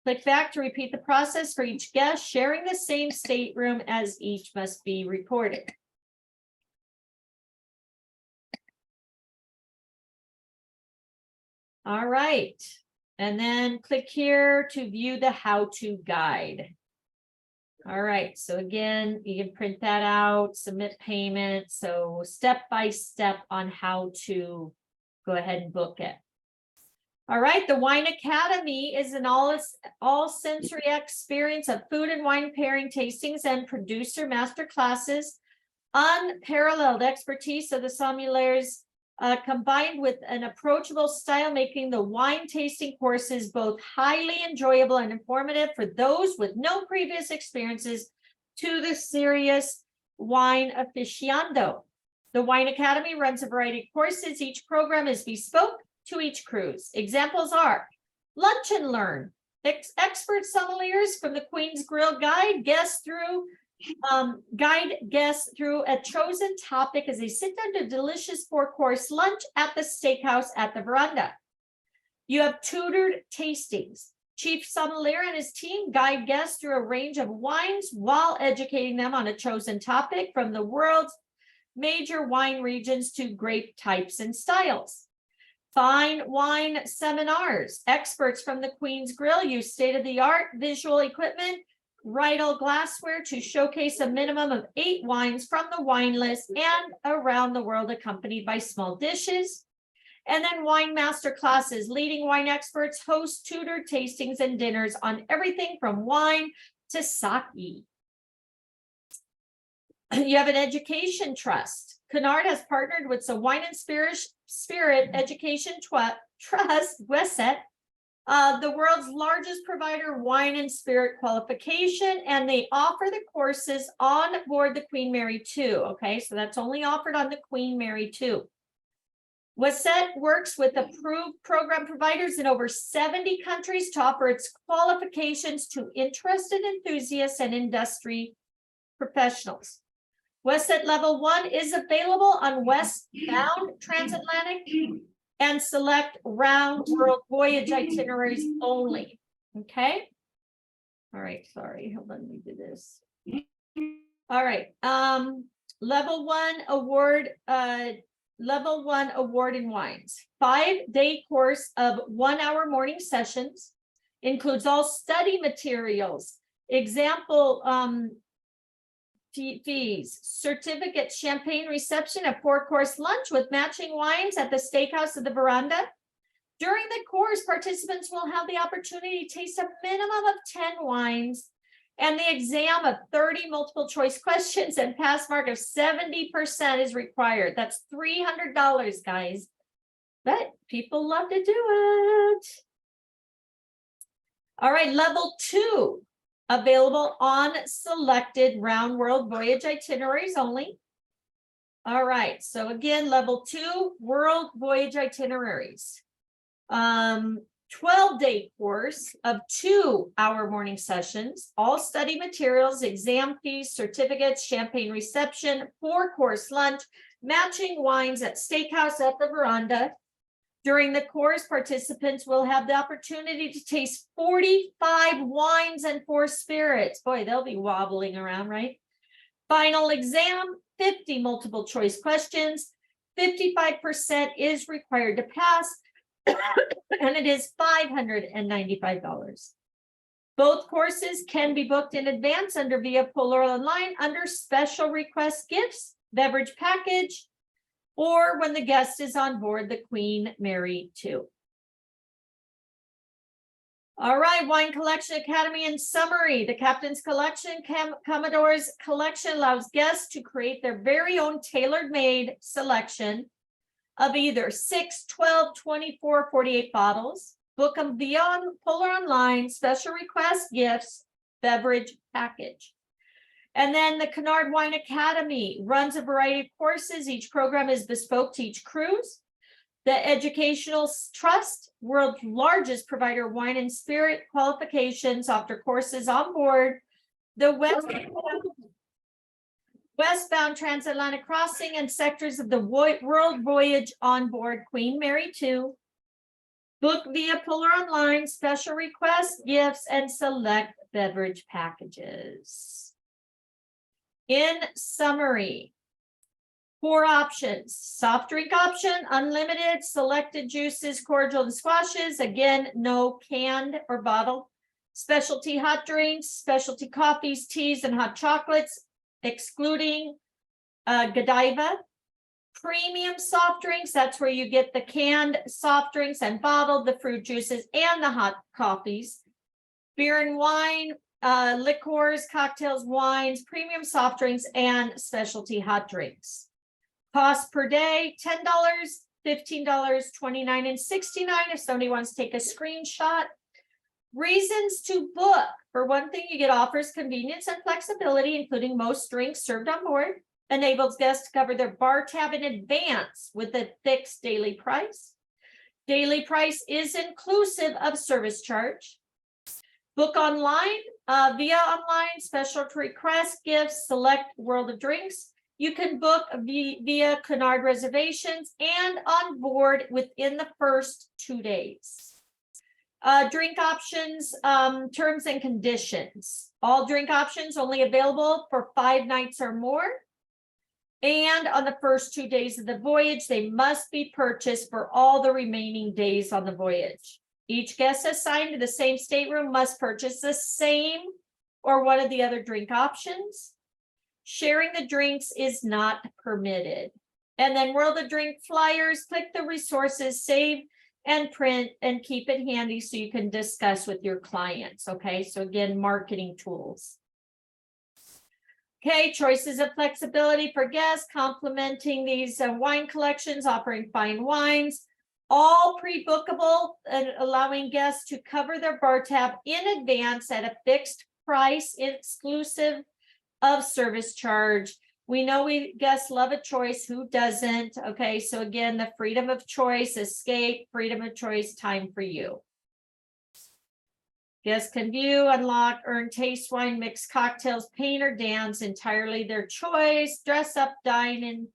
S1: Click back to repeat the process for each guest sharing the same stateroom, as each must be recorded. All right, and then click here to view the how-to guide. All right, so again, you can print that out, submit payment. So step by step on how to go ahead and book it. All right, the Wine Academy is an all sensory experience of food and wine pairing tastings and producer master classes. Unparalleled expertise of the sommeliers combined with an approachable style, making the wine tasting courses both highly enjoyable and informative for those with no previous experiences to the serious wine aficionado. The Wine Academy runs a variety of courses. Each program is bespoke to each cruise. Examples are Lunch and Learn. Expert sommeliers from the Queen's Grill guide guests through a chosen topic as they sit down to delicious 4-course lunch at the steakhouse at the Veranda. You have tutored tastings. Chief sommelier and his team guide guests through a range of wines while educating them on a chosen topic from the world's major wine regions to grape types and styles. Fine wine seminars. Experts from the Queen's Grill use state-of-the-art visual equipment, Riedel glassware to showcase a minimum of 8 wines from the wine list and around the world, accompanied by small dishes. And then wine master classes. Leading wine experts host tutored tastings and dinners on everything from wine to sake. You have an education trust. Cunard has partnered with the Wine and Spirit Education Trust, WESET, the world's largest provider of wine and spirit qualification, and they offer the courses on board the Queen Mary 2. Okay, so that's only offered on the Queen Mary 2. WESET works with approved program providers in over 70 countries to offer its qualifications to interested enthusiasts and industry professionals. WESET Level 1 is available on westbound transatlantic and select round world voyage itineraries only. Okay. All right. Sorry. Hold on. Let me do this. All right. Level 1 award. Level 1 award in wines. 5-day course of 1-hour morning sessions, includes all study materials. Example fees, certificate, champagne reception, a 4-course lunch with matching wines at the steakhouse of the Veranda. During the course, participants will have the opportunity to taste a minimum of 10 wines and the exam of 30 multiple choice questions, and pass mark of 70% is required. That's $300, guys. But people love to do it. All right, level 2. Available on selected round world voyage itineraries only. All right, so again, level 2, world voyage itineraries. 12-day course of 2-hour morning sessions, all study materials, exam fees, certificates, champagne reception, 4-course lunch, matching wines at Steakhouse at the Veranda. During the course, participants will have the opportunity to taste 45 wines and 4 spirits. Boy, they'll be wobbling around, right? Final exam, 50 multiple choice questions, 55% is required to pass, and it is $595. Both courses can be booked in advance under Via Polar Online under special request gifts, beverage package, or when the guest is on board the Queen Mary 2. All right, Wine Collection Academy in summary. The Captain's Collection, Commodore's Collection allows guests to create their very own tailor-made selection of either 6, 12, 24, 48 bottles. Book them via Polar Online, special request gifts, beverage package. And then the Cunard Wine Academy runs a variety of courses. Each program is bespoke to each cruise. The Educational Trust, world's largest provider of wine and spirit qualifications, offer courses on board the westbound transatlantic crossing and sectors of the world voyage on board Queen Mary 2. Book via Polar Online, special requests, gifts, and select beverage packages. In summary, 4 options: soft drink option, unlimited, selected juices, cordial, and squashes. Again, no canned or bottled. Specialty hot drinks, specialty coffees, teas, and hot chocolates, excluding Godiva. Premium soft drinks, that's where you get the canned soft drinks and bottled, the fruit juices, and the hot coffees. Beer and wine, liqueurs, cocktails, wines, premium soft drinks, and specialty hot drinks. Cost per day, $10, $15, $29, and $69 if somebody wants to take a screenshot. Reasons to book. For one thing, you get offers, convenience, and flexibility, including most drinks served on board. Enables guests to cover their bar tab in advance with a fixed daily price. Daily price is inclusive of service charge. Book online, via online, special request, gifts, select World of Drinks. You can book via Cunard reservations and on board within the first 2 days. Drink options, terms and conditions. All drink options only available for 5 nights or more. And on the first 2 days of the voyage, they must be purchased for all the remaining days on the voyage. Each guest assigned to the same stateroom must purchase the same or one of the other drink options. Sharing the drinks is not permitted. And then World of Drink flyers, click the resources, save and print, and keep it handy so you can discuss with your clients. Okay, so again, marketing tools. Okay, choices of flexibility for guests, complementing these wine collections, offering fine wines, all pre-bookable and allowing guests to cover their bar tab in advance at a fixed price, exclusive of service charge. We know guests love a choice. Who doesn't? Okay, so again, the freedom of choice, escape, freedom of choice, time for you. Guests can view, unlock, earn taste wine, mix cocktails, paint or dance, entirely their choice, dress up, dine in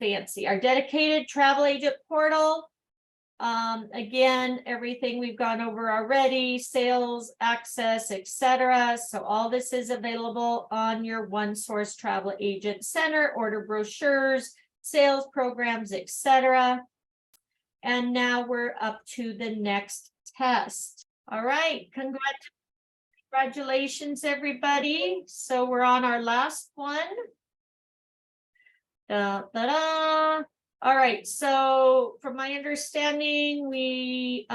S1: fancy. Our dedicated travel agent portal. Again, everything we've gone over already, sales, access, etc. So all this is available on your One Source Travel Agent Center, order brochures, sales programs, etc. And now we're up to the next test. All right, congratulations, everybody. So we're on our last one. All right, so from my understanding, we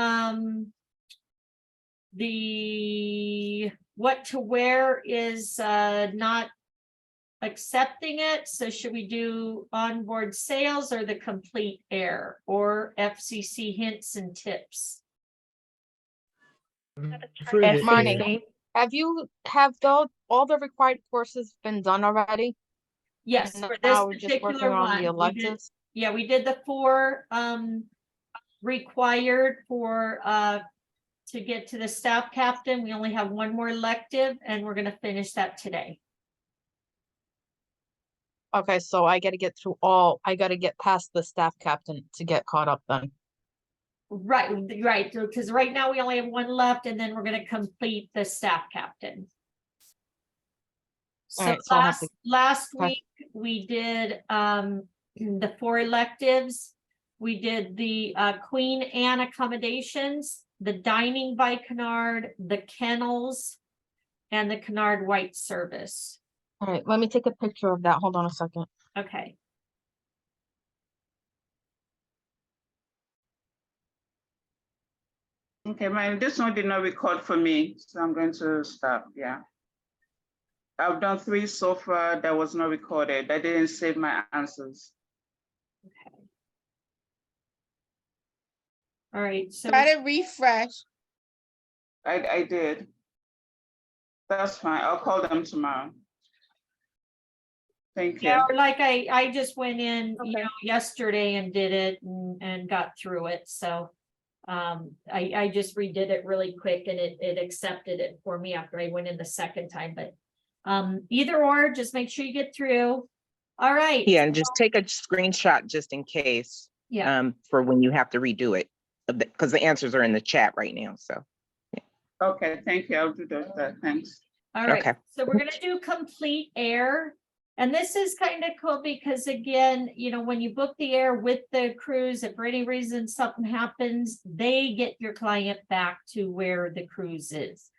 S1: the what to wear is not accepting it. So should we do onboard sales or the complete air or FCC hints and tips?
S7: Prefer the
S6: Marnie.
S7: air.
S6: Have all the required courses been done already?
S1: Yes,
S6: And
S1: for this
S6: now we're just working
S1: particular
S6: on the
S1: one. We did,
S6: electives?
S1: yeah, we did the 4 required for, to get to the staff captain. We only have one more elective and we're gonna finish that today.
S6: Okay, so I gotta get past the staff captain to get caught up then.
S1: Right, because right now we only have one left and then we're gonna complete the staff captain. So
S6: Alright, so I'll have to-
S1: last
S6: okay.
S1: week, we did the 4 electives. We did the Queen Anne accommodations, the dining by Cunard, the kennels, and the Cunard White service.
S6: All right, let me take a picture of that. Hold on a second.
S1: Okay.
S4: Okay, this one did not record for me, so I'm going to stop, yeah. I've done 3 so far that was not recorded. I didn't save my answers.
S1: All right, so
S9: Try to refresh.
S4: I did. That's fine. I'll call them tomorrow. Thank you.
S1: yeah, or like I just went in, you
S3: Okay.
S1: know, yesterday and did it and got through it, so. I just redid it really quick and it accepted it for me after I went in the second time, but. Either or, just make sure you get through. All right.
S8: Yeah, and just take a screenshot just in case,
S1: Yeah,
S8: for when you have to redo it, because the answers are in the chat right now, so.
S4: Okay, thank you. I'll do that. Thanks.
S1: all right.
S8: Okay.
S1: So we're gonna do complete air. And this is kind of cool because again, you know, when you book the air with the cruise, if for any reason something happens, they get your client back to where the cruise is.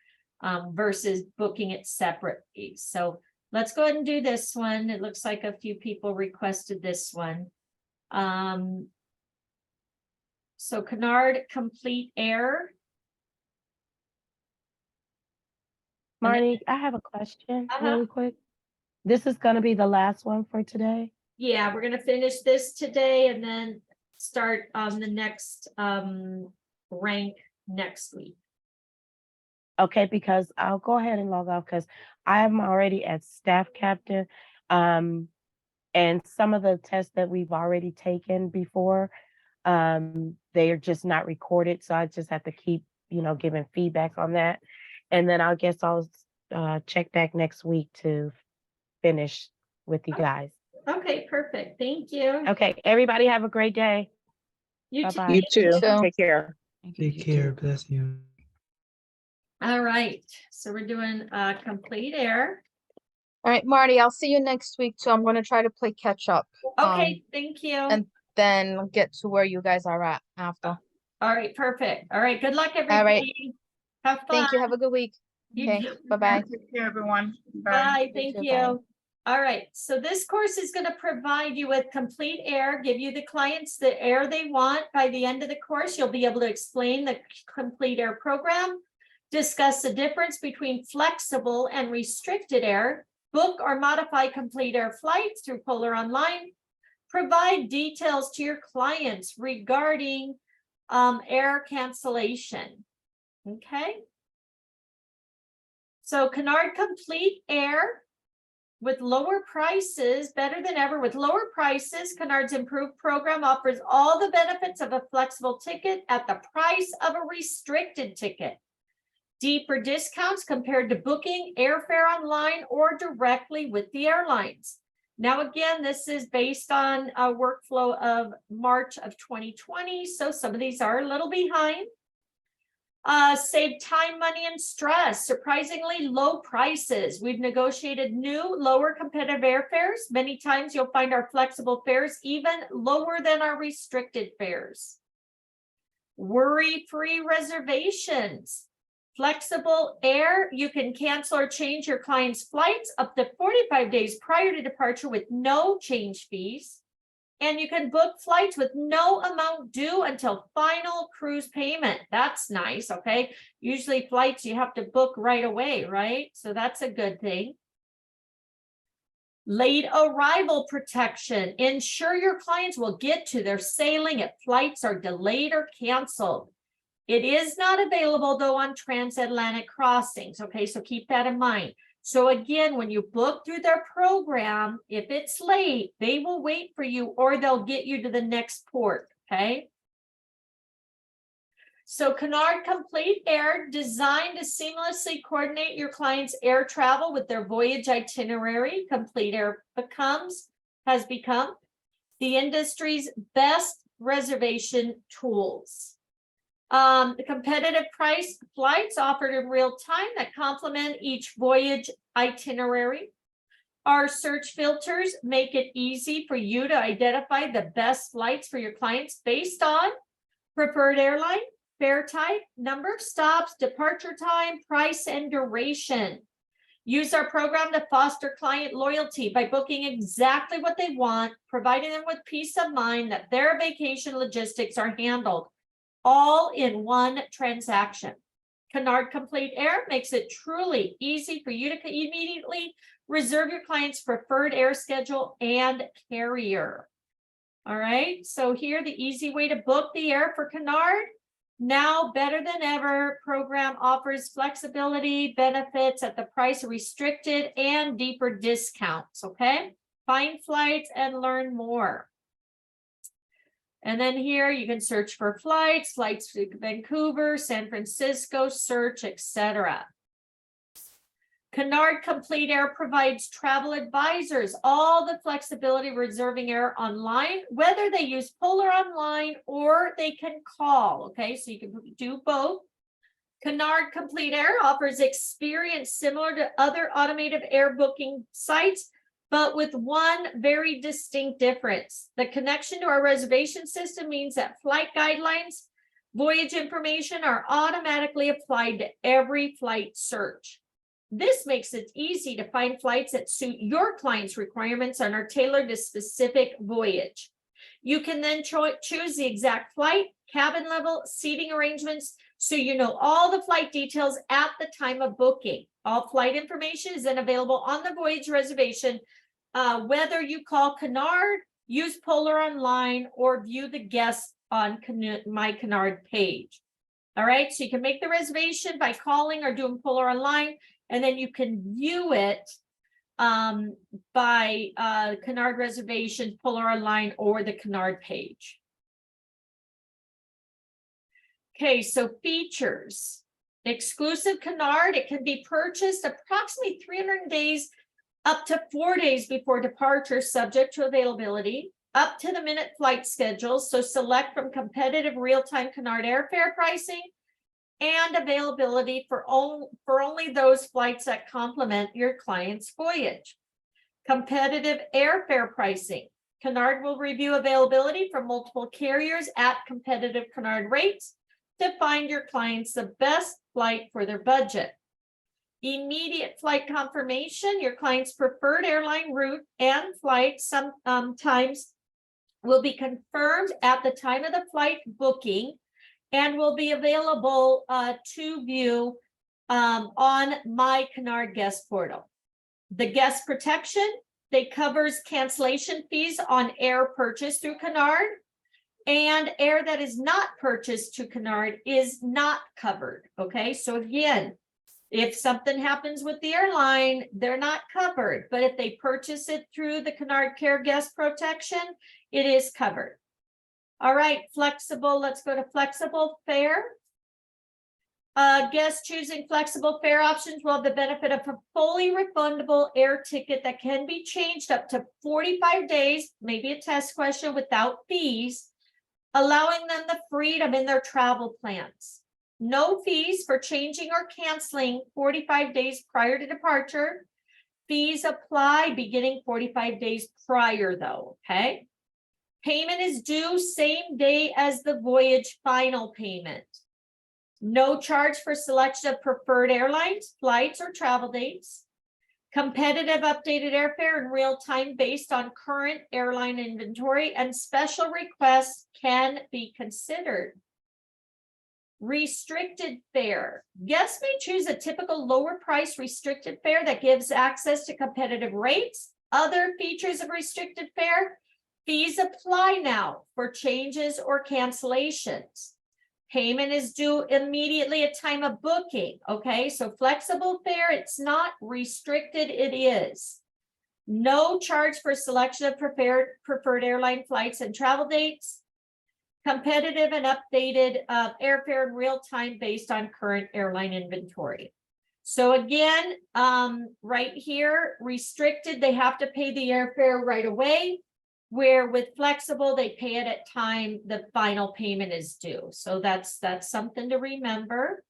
S1: Versus booking it separately. So let's go ahead and do this one. It looks like a few people requested this one. So Cunard Complete Air.
S11: Marnie, I have a question
S1: Uh-huh.
S11: really quick. This is gonna be the last one for today?
S1: Yeah, we're gonna finish this today and then start on the next rank next week.
S11: Okay, because I'll go ahead and log off because I am already at staff captain. And some of the tests that we've already taken before, they are just not recorded. So I just have to keep, you know, giving feedback on that. And then I guess I'll check back next week to finish with you guys.
S1: Okay, perfect. Thank you.
S11: Okay, everybody have a great day.
S1: You
S11: Bye-bye.
S1: too.
S8: You too.
S6: too.
S8: Take care.
S7: Take care. Bless you.
S1: All right, so we're doing complete air.
S6: All right, Marty, I'll see you next week too. I'm gonna try to play catch up.
S1: Okay, thank you.
S6: And then get to where you guys are at after.
S1: All right, perfect. All right, good luck,
S6: right.
S1: everybody. Have fun.
S6: Thank you. Have a good week.
S1: You
S6: Okay,
S1: too.
S6: bye-bye.
S4: Take care, everyone. Bye.
S1: Bye, thank
S6: too,
S1: you.
S6: bye.
S1: All right, so this course is going to provide you with complete air, give you the clients the air they want. By the end of the course, you'll be able to explain the complete air program, discuss the difference between flexible and restricted air, book or modify complete air flights through Polar Online, provide details to your clients regarding air cancellation. Okay. So Cunard Complete Air with lower prices, better than ever with lower prices. Cunard's improved program offers all the benefits of a flexible ticket at the price of a restricted ticket. Deeper discounts compared to booking airfare online or directly with the airlines. Now, again, this is based on a workflow of March of 2020. So some of these are a little behind. Save time, money, and stress. Surprisingly low prices. We've negotiated new, lower competitive airfares. Many times you'll find our flexible fares even lower than our restricted fares. Worry-free reservations. Flexible air, you can cancel or change your client's flights up to 45 days prior to departure with no change fees. And you can book flights with no amount due until final cruise payment. That's nice, okay? Usually flights you have to book right away, right? So that's a good thing. Late arrival protection. Ensure your clients will get to their sailing if flights are delayed or canceled. It is not available though on transatlantic crossings, okay? So keep that in mind. So again, when you book through their program, if it's late, they will wait for you or they'll get you to the next port, okay? So Cunard Complete Air, designed to seamlessly coordinate your client's air travel with their voyage itinerary. Complete Air has become the industry's best reservation tools. The competitive price flights offered in real time that complement each voyage itinerary. Our search filters make it easy for you to identify the best flights for your clients based on preferred airline, fare type, number of stops, departure time, price, and duration. Use our program to foster client loyalty by booking exactly what they want, providing them with peace of mind that their vacation logistics are handled all in one transaction. Cunard Complete Air makes it truly easy for you to immediately reserve your client's preferred air schedule and carrier. All right, so here the easy way to book the air for Cunard. Now better than ever, program offers flexibility, benefits at the price of restricted and deeper discounts, okay? Find flights and learn more. And then here you can search for flights to Vancouver, San Francisco, search, etc. Cunard Complete Air provides travel advisors all the flexibility of reserving air online, whether they use Polar Online or they can call, okay? So you can do both. Cunard Complete Air offers experience similar to other automated air booking sites, but with one very distinct difference. The connection to our reservation system means that flight guidelines, voyage information are automatically applied to every flight search. This makes it easy to find flights that suit your client's requirements and are tailored to specific voyage. You can then choose the exact flight, cabin level, seating arrangements, so you know all the flight details at the time of booking. All flight information is then available on the voyage reservation, whether you call Cunard, use Polar Online, or view the guests on My Cunard page. All right, so you can make the reservation by calling or doing Polar Online, and then you can view it by Cunard reservation, Polar Online, or the Cunard page. Okay, so features. Exclusive Cunard, it can be purchased approximately 300 days up to 4 days before departure, subject to availability, up to the minute flight schedules. So select from competitive real-time Cunard airfare pricing and availability for only those flights that complement your client's voyage. Competitive airfare pricing. Cunard will review availability from multiple carriers at competitive Cunard rates to find your clients the best flight for their budget. Immediate flight confirmation. Your client's preferred airline route and flight sometimes will be confirmed at the time of the flight booking and will be available to view on My Cunard guest portal. The guest protection, they covers cancellation fees on air purchased through Cunard, and air that is not purchased to Cunard is not covered, okay? So again, if something happens with the airline, they're not covered, but if they purchase it through the Cunard Care Guest Protection, it is covered. All right, flexible, let's go to flexible fare. Guests choosing flexible fare options will have the benefit of a fully refundable air ticket that can be changed up to 45 days, maybe a test question, without fees, allowing them the freedom in their travel plans. No fees for changing or canceling 45 days prior to departure. Fees apply beginning 45 days prior though, okay? Payment is due same day as the voyage final payment. No charge for selection of preferred airlines, flights, or travel dates. Competitive updated airfare in real time based on current airline inventory, and special requests can be considered. Restricted fare. Guests may choose a typical lower price restricted fare that gives access to competitive rates. Other features of restricted fare. Fees apply now for changes or cancellations. Payment is due immediately at time of booking. Okay, so flexible fare, it's not restricted, it is. No charge for selection of preferred airline flights and travel dates. competitive and updated airfare in real time based on current airline inventory. So again, right here, restricted, they have to pay the airfare right away, where with flexible, they pay it at time the final payment is due. So that's something to remember.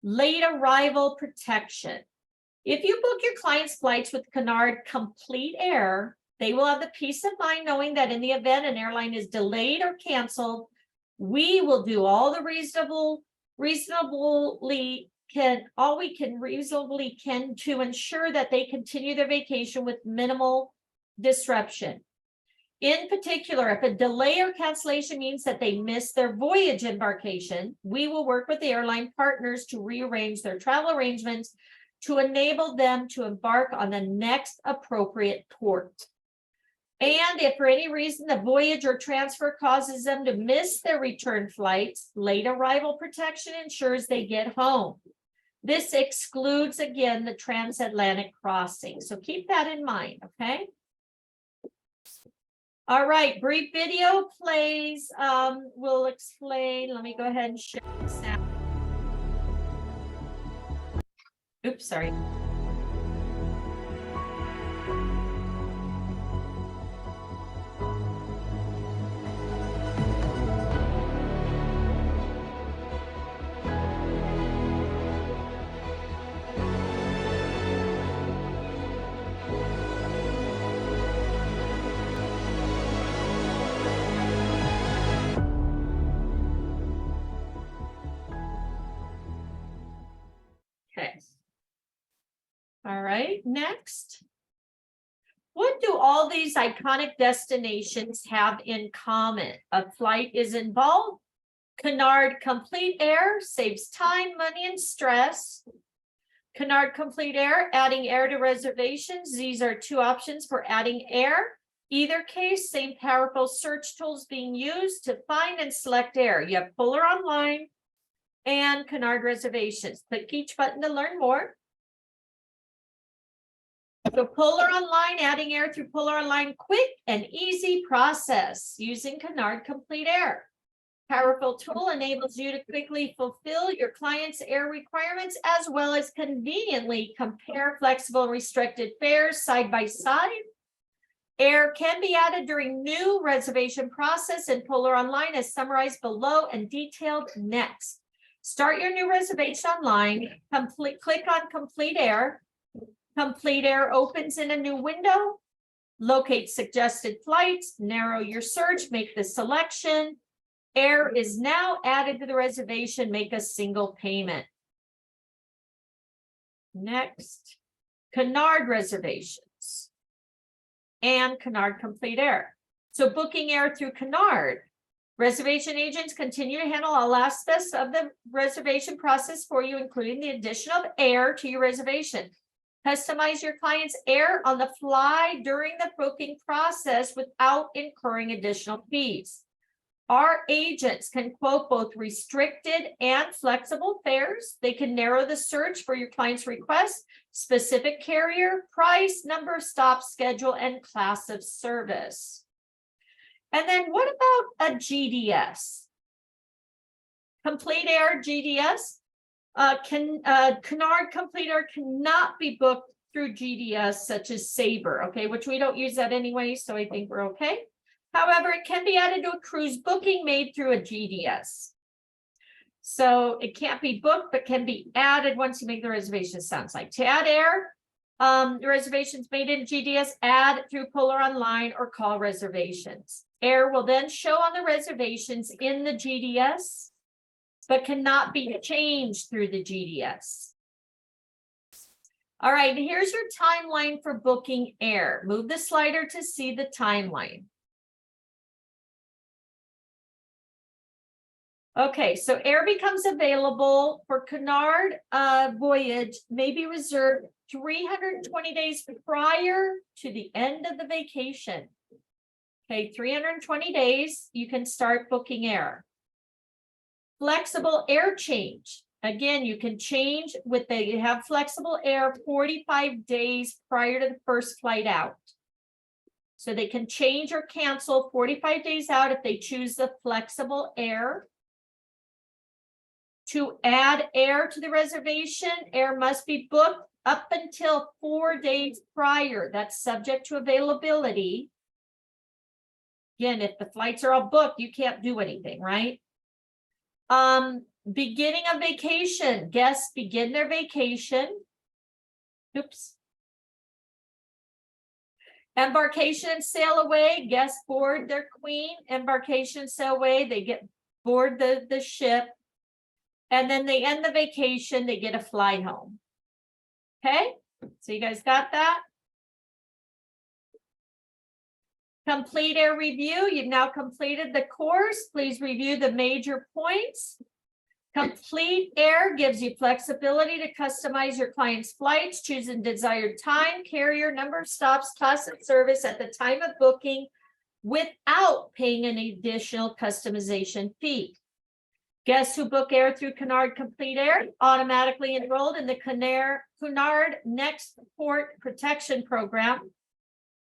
S1: Late arrival protection. If you book your client's flights with Cunard Complete Air, they will have the peace of mind knowing that in the event an airline is delayed or canceled, we will do all the reasonably can to ensure that they continue their vacation with minimal disruption. In particular, if a delay or cancellation means that they miss their voyage embarkation, we will work with the airline partners to rearrange their travel arrangements to enable them to embark on the next appropriate port. And if for any reason the voyage or transfer causes them to miss their return flights, late arrival protection ensures they get home. This excludes, again, the transatlantic crossing. So keep that in mind, okay? All right, brief video plays. We'll explain. Let me go ahead and share this out. Oops, sorry. Okay. All right, next. What do all these iconic destinations have in common? A flight is involved. Cunard Complete Air saves time, money, and stress. Cunard Complete Air, adding air to reservations. These are two options for adding air. Either case, same powerful search tools being used to find and select air. You have Polar Online and Cunard Reservations. Click each button to learn more. So Polar Online, adding air through Polar Online, quick and easy process using Cunard Complete Air. Powerful tool enables you to quickly fulfill your client's air requirements as well as conveniently compare flexible and restricted fares side by side. Air can be added during new reservation process in Polar Online as summarized below and detailed next. Start your new reservation online, click on Complete Air. Complete Air opens in a new window. Locate suggested flights, narrow your search, make the selection. Air is now added to the reservation, make a single payment. Next, Cunard Reservations and Cunard Complete Air. So booking air through Cunard. Reservation agents continue to handle all aspects of the reservation process for you, including the addition of air to your reservation. Customize your client's air on the fly during the booking process without incurring additional fees. Our agents can quote both restricted and flexible fares. They can narrow the search for your client's request, specific carrier, price, number of stops, schedule, and class of service. And then what about a GDS? Complete Air GDS. Cunard Complete Air cannot be booked through GDS such as Sabre, okay, which we don't use that anyway, so I think we're okay. However, it can be added to a cruise booking made through a GDS. So it can't be booked, but can be added once you make the reservation, sounds like. To add air, the reservations made in GDS, add through Polar Online or call reservations. Air will then show on the reservations in the GDS, but cannot be changed through the GDS. All right, here's your timeline for booking air. Move the slider to see the timeline. Okay, so air becomes available for Cunard voyage may be reserved 320 days prior to the end of the vacation. Okay, 320 days, you can start booking air. Flexible air change. Again, you can change with you have flexible air 45 days prior to the first flight out. So they can change or cancel 45 days out if they choose the flexible air. To add air to the reservation, air must be booked up until 4 days prior. That's subject to availability. Again, if the flights are all booked, you can't do anything, right? Beginning of vacation, guests begin their vacation. Oops. Embarkation and sail away, guests board their queen, embarkation, sail away, they get board the ship. And then they end the vacation, they get a flight home. Okay, so you guys got that? Complete air review, you've now completed the course. Please review the major points. Complete air gives you flexibility to customize your client's flights, choosing desired time, carrier, number of stops, class of service at the time of booking without paying an additional customization fee. Guests who book air through Cunard Complete Air automatically enrolled in the Cunard Next Port Protection Program.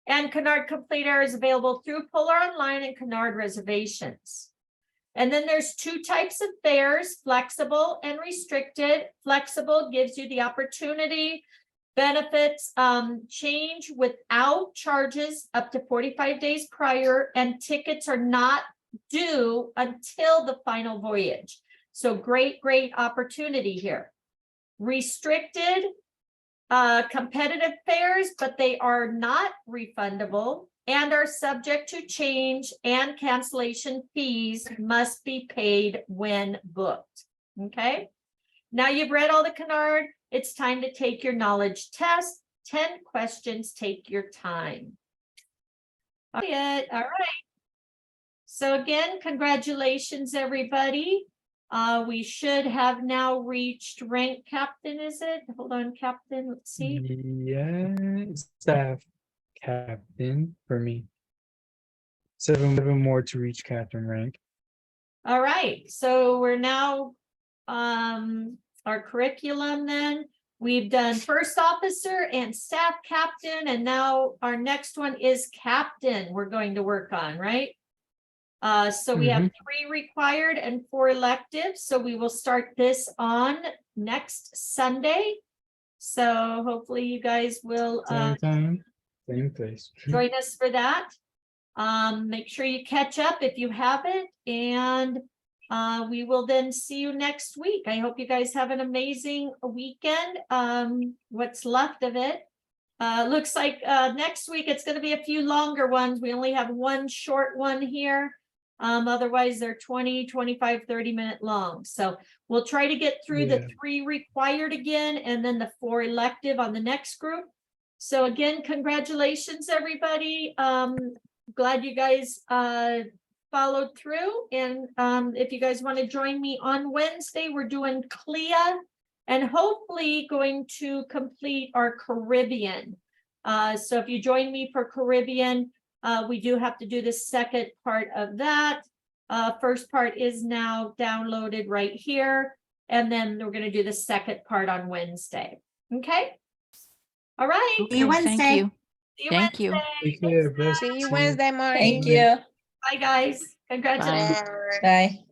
S1: And Cunard Complete Air is available through Polar Online and Cunard Reservations. And then there's two types of fares, flexible and restricted. Flexible gives you the opportunity, benefits, change without charges up to 45 days prior, and tickets are not due until the final voyage. So great opportunity here. Restricted, competitive fares, but they are not refundable and are subject to change, and cancellation fees must be paid when booked. Okay. Now you've read all the Cunard, it's time to take your knowledge test. 10 questions, take your time. All right. So again, congratulations, everybody. We should have now reached rank captain, is it? Hold on, captain, let's see.
S7: Yeah, staff captain for me. 7 more to reach captain rank.
S1: All right, so we're now, our curriculum then. We've done first officer and staff captain, and now our next one is captain we're going to work on, right? So we have 3 required and 4 electives. So we will start this on next Sunday. So hopefully you guys will
S7: Same time, same place.
S1: join us for that. Make sure you catch up if you haven't, and we will then see you next week. I hope you guys have an amazing weekend. What's left of it. Looks like next week it's going to be a few longer ones. We only have one short one here. Otherwise they're 20, 25, 30-minute long. So we'll try to get through the 3 required again, and then the 4 elective on the next group. So again, congratulations, everybody. Glad you guys followed through. And if you guys want to join me on Wednesday, we're doing CLIA and hopefully going to complete our Caribbean. So if you join me for Caribbean, we do have to do the second part of that. First part is now downloaded right here. And then we're going to do the second part on Wednesday. Okay. All right.
S10: See you Wednesday.
S5: Thank you.
S1: See you
S5: Thank you.
S1: Wednesday.
S7: Take care, bless
S9: See you
S7: you.
S9: Wednesday morning.
S2: Thank you.
S1: Bye, guys. Congratulations.
S5: Bye.
S2: Bye.